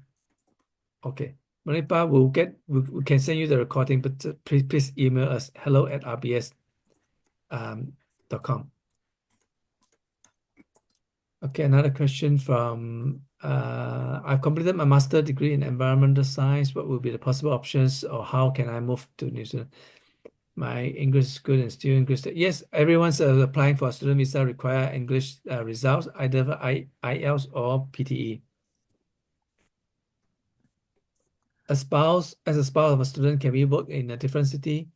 okay. Monipa, we can send you the recording, but please email us hello@rbs.com. Okay, another question from I've completed my master degree in environmental science. What will be the possible options, or how can I move to New Zealand? My English is good and still English. Yes, everyone's applying for a student visa require English results, either for IELTS or PTE. As a spouse of a student, can we work in a different city?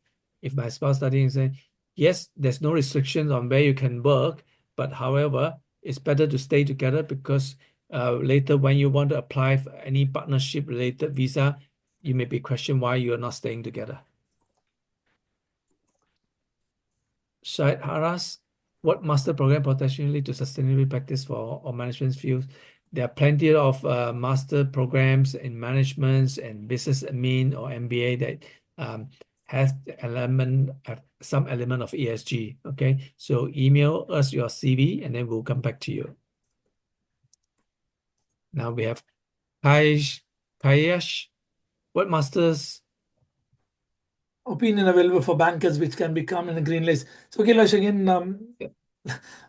If my spouse studying, say, yes, there's no restriction on where you can work, but however, it's better to stay together because later when you want to apply for any partnership related visa, you may be questioned why you are not staying together. Shahid Haras, what master program potentially to sustainability practice for or management fields? There are plenty of master programs in management and business admin or MBA that have some element of ESG. Okay, so email us your CV and then we'll come back to you. Now we have Kayesh. What masters? Opinion available for bankers which can become in a green list. So Kailash, again,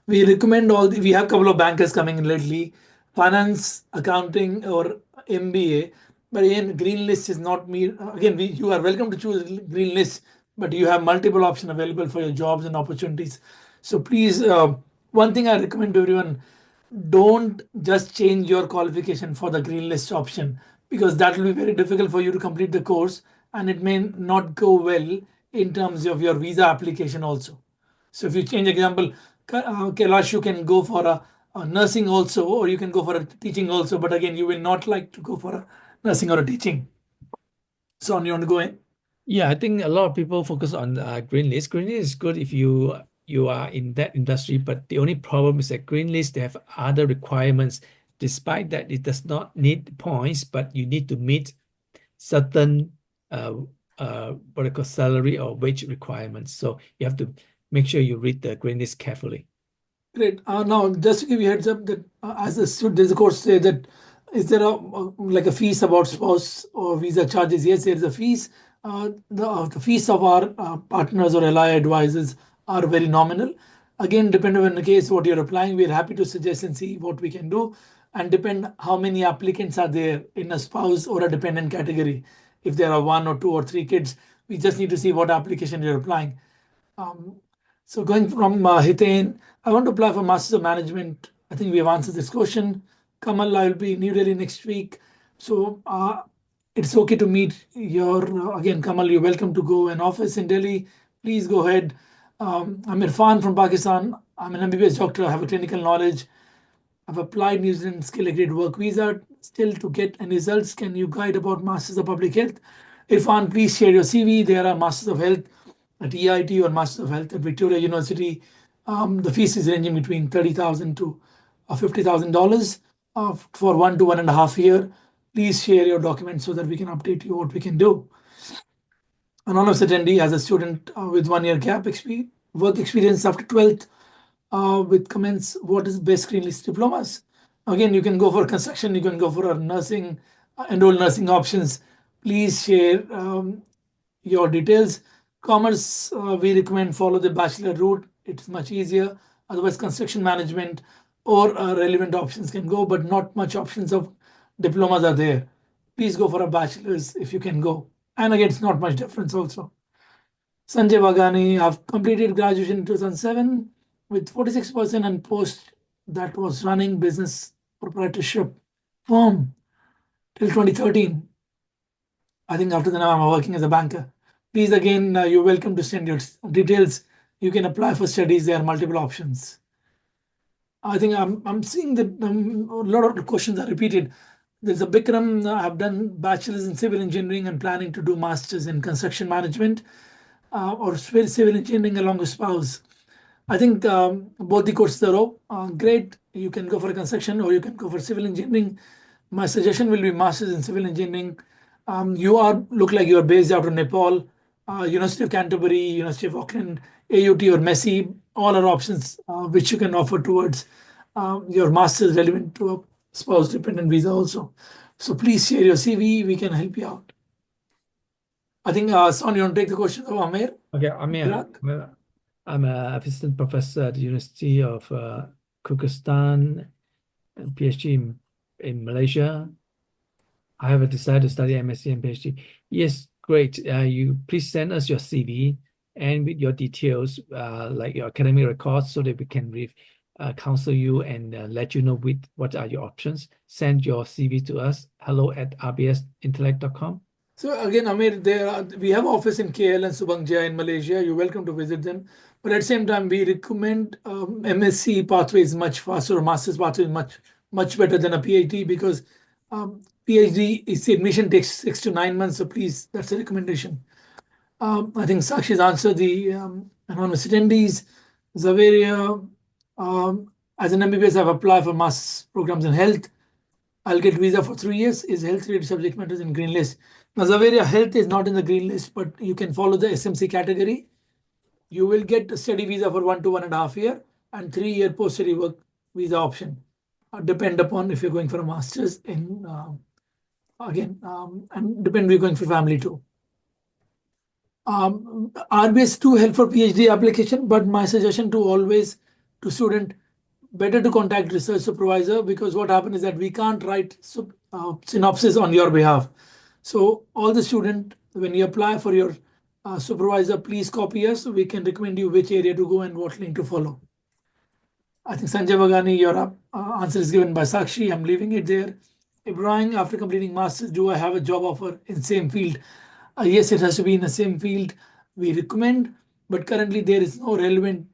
we recommend we have a couple of bankers coming in lately, finance, accounting or MBA. But again, green list is not me. Again, you are welcome to choose green list, but you have multiple options available for your jobs and opportunities. So please, one thing I recommend to everyone, don't just change your qualification for the green list option, because that will be very difficult for you to complete the course, and it may not go well in terms of your visa application also. So if you change example, Kailash, you can go for a nursing also, or you can go for a teaching also, but again, you will not like to go for a nursing or a teaching. So you want to go in? Yeah, I think a lot of people focus on green list. Green list is good if you are in that industry, but the only problem is that green list, they have other requirements. Despite that, it does not need points, but you need to meet certain what I call salary or wage requirements. So you have to make sure you read the green list carefully. Great. Now, just to give you a heads up that as a student, there's a course say that is there like a fees about spouse or visa charges? Yes, there is a fees. The fees of our partners or LI advisors are very nominal. Again, depending on the case what you're applying, we're happy to suggest and see what we can do, and depend how many applicants are there in a spouse or a dependent category. If there are 1 or 2 or 3 kids, we just need to see what application you're applying. So going from Hiten, I want to apply for Masters of Management. I think we have answered this question. Kamal, I will be in New Delhi next week. So it's okay to meet your, again, Kamal, you're welcome to go an office in Delhi. Please go ahead. I'm Irfan from Pakistan. I'm an MBBS doctor. I have a clinical knowledge. I've applied New Zealand skill agreed work visa. Still to get any results, can you guide about Masters of Public Health? Irfan, please share your CV. There are Masters of Health at EIT or Masters of Health at Victoria University. The fees is ranging between $30,000 to $50,000 for 1 to 1.5 years. Please share your documents so that we can update you what we can do. Anonymous attendee as a student with 1 year gap work experience after 12th with comments, what is best green list diplomas? Again, you can go for construction, you can go for nursing, enroll nursing options. Please share your details. Commerce, we recommend follow the bachelor route. It's much easier. Otherwise, construction management or relevant options can go, but not much options of diplomas are there. Please go for a bachelor's if you can go. And again, it's not much difference also. Sanjay Wagani, I've completed graduation in 2007 with 46% and post that was running business proprietorship firm till 2013. I think after that now I'm working as a banker. Please again, you're welcome to send your details. You can apply for studies. There are multiple options. I think I'm seeing that a lot of the questions are repeated. There's a Bikram. I've done bachelor's in civil engineering and planning to do masters in construction management or civil engineering along with spouse. I think both the courses are great. You can go for a construction or you can go for civil engineering. My suggestion will be masters in civil engineering. You look like you are based out of Nepal, University of Canterbury, University of Auckland, AUT or MESI. All are options which you can offer towards your master's relevant to a spouse dependent visa also. So please share your CV. We can help you out. I think Son, you want to take the question of Amir? Okay, I'm a assistant professor at the University of Kyrgyzstan, and PhD in Malaysia. I have decided to study MSc and PhD. Yes, great. You please send us your CV and with your details, like your academic records, so that we can counsel you and let you know what are your options. Send your CV to us, hello@rbsintellect.com. So again, Amir, we have office in KL and Subang Jaya in Malaysia. You're welcome to visit them. But at the same time, we recommend MSc pathway is much faster, or master's pathway is much better than a PhD, because PhD is the admission takes 6 to 9 months. So please, that's a recommendation. I think Sakshi's answered the anonymous attendees. Zaveria, as an MBBS, I've applied for master's programs in health. I'll get visa for 3 years. Is health-related subject matters in green list? Now, Zaveria, health is not in the green list, but you can follow the SMC category. You will get a study visa for 1 to 1.5 year and 3 year post-study work visa option. Depend upon if you're going for a master's in, and depend if you're going for family too. RBS too help for PhD application, but my suggestion to always to student, better to contact research supervisor, because what happens is that we can't write synopsis on your behalf. So all the student, when you apply for your Supervisor, please copy us so we can recommend you which area to go and what link to follow. I think Sanjay Vagani, your answer is given by Sakshi. I'm leaving it there. Ibrahim, after completing masters, do I have a job offer in same field? Yes, it has to be in the same field. We recommend, but currently there is no relevant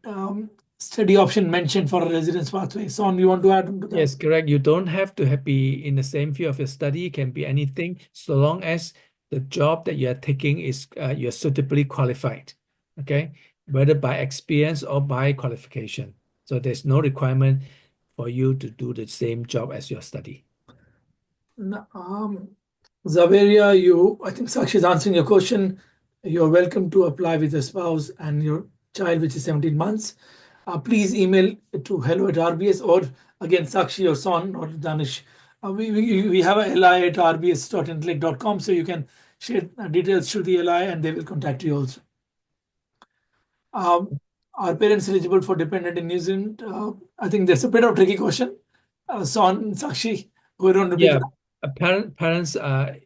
study option mentioned for a residence pathway. Son, you want to add to that? Yes, correct. You don't have to be in the same field of your study. It can be anything, so long as the job that you are taking is you're suitably qualified. Okay, whether by experience or by qualification. So there's no requirement for you to do the same job as your study. Zaveria, I think Sakshi is answering your question. You're welcome to apply with your spouse and your child, which is 17 months. Please email to hello@rbs, or again, Sakshi or Son or Danish. We have a li@rbs.intellect.com, so you can share details to the li and they will contact you also. Are parents eligible for dependent in New Zealand? I think that's a bit of a tricky question. Son, Sakshi, we don't repeat that. Parents are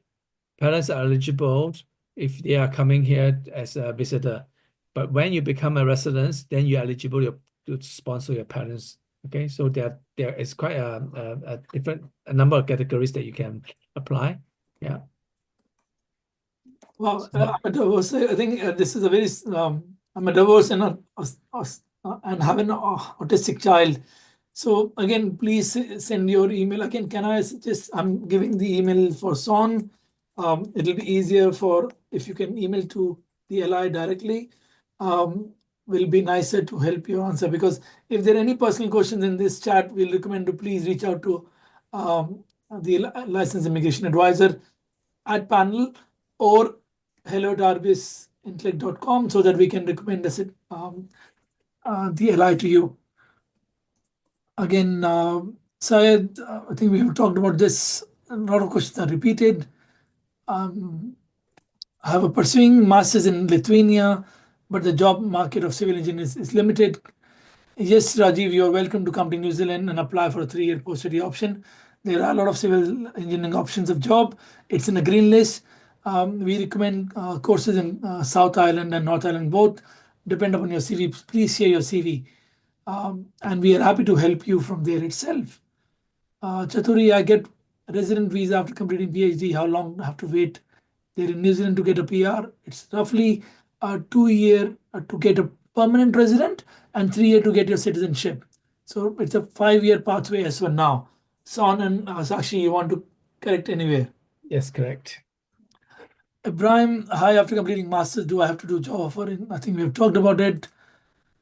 eligible if they are coming here as a visitor. But when you become a resident, then you're eligible to sponsor your parents. Okay, so there is quite a number of categories that you can apply. Yeah. Well, I'm a divorce. I think this is a very. I'm a divorce and have an autistic child. So again, please send your email. Again, can I suggest I'm giving the email for Son. It'll be easier if you can email to the LI directly. Will be nicer to help you answer, because if there are any personal questions in this chat, we'll recommend to please reach out to the licensed immigration advisor at panel or hello@rbsintellect.com, so that we can recommend the LI to you. Again, Syed, I think we have talked about this. A lot of questions are repeated. I have a pursuing master's in Lithuania, but the job market of civil engineers is limited. Yes, Rajiv, you're welcome to come to New Zealand and apply for a 3-year post-study option. There are a lot of civil engineering options of job. It's in a green list. We recommend courses in South Island and North Island both. Depend upon your CV. Please share your CV. And we are happy to help you from there itself. Chaturi, I get resident visa after completing PhD. How long do I have to wait there in New Zealand to get a PR? It's roughly 2 years to get a permanent resident and 3 years to get your citizenship. So it's a 5-year pathway as for now. Son and Sakshi, you want to correct anywhere? Yes, correct. Ibrahim, hi, after completing masters, do I have to do job offer? I think we have talked about it.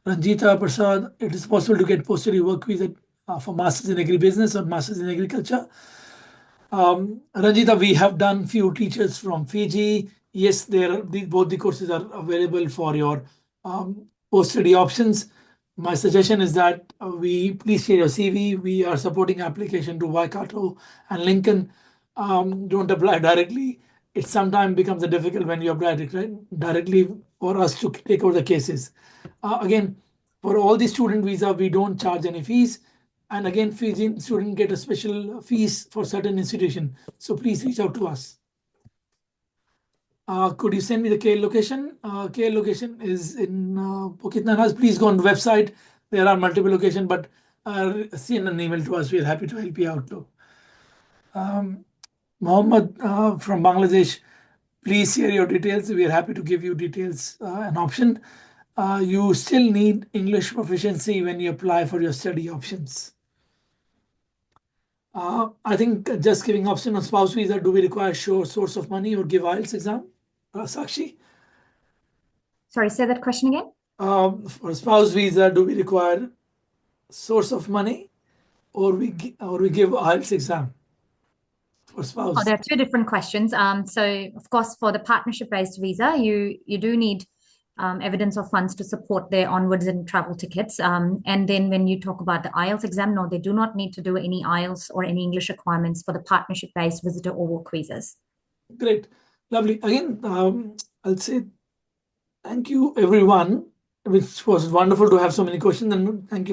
Ranjita Prasad, it is possible to get post-study work visa for masters in agribusiness or masters in agriculture. Ranjita, we have done few teachers from Fiji. Yes, both the courses are available for your post-study options. My suggestion is that please share your CV. We are supporting application to Waikato and Lincoln. Don't apply directly. It sometimes becomes difficult when you apply directly for us to take over the cases. Again, for all the student visa, we don't charge any fees. And again, Fijian students get a special fees for certain institution. So please reach out to us. Could you send me the KL location? KL location is in Bukit Nanas. Please go on the website. There are multiple locations, but send an email to us. We're happy to help you out too. Mohammed from Bangladesh, please share your details. We are happy to give you details, an option. You still need English proficiency when you apply for your study options. I think just giving option on spouse visa, do we require show source of money or give IELTS exam? Sakshi? Sorry, say that question again. For spouse visa, do we require source of money or we give IELTS exam for spouse? Oh, there are two different questions. So of course, for the partnership-based visa, you do need evidence of funds to support their onwards and travel tickets. And then when you talk about the IELTS exam, no, they do not need to do any IELTS or any English requirements for the partnership-based visitor or work visas. Great. Lovely. Again, I'll say thank you, everyone, which was wonderful to have so many questions, and thank you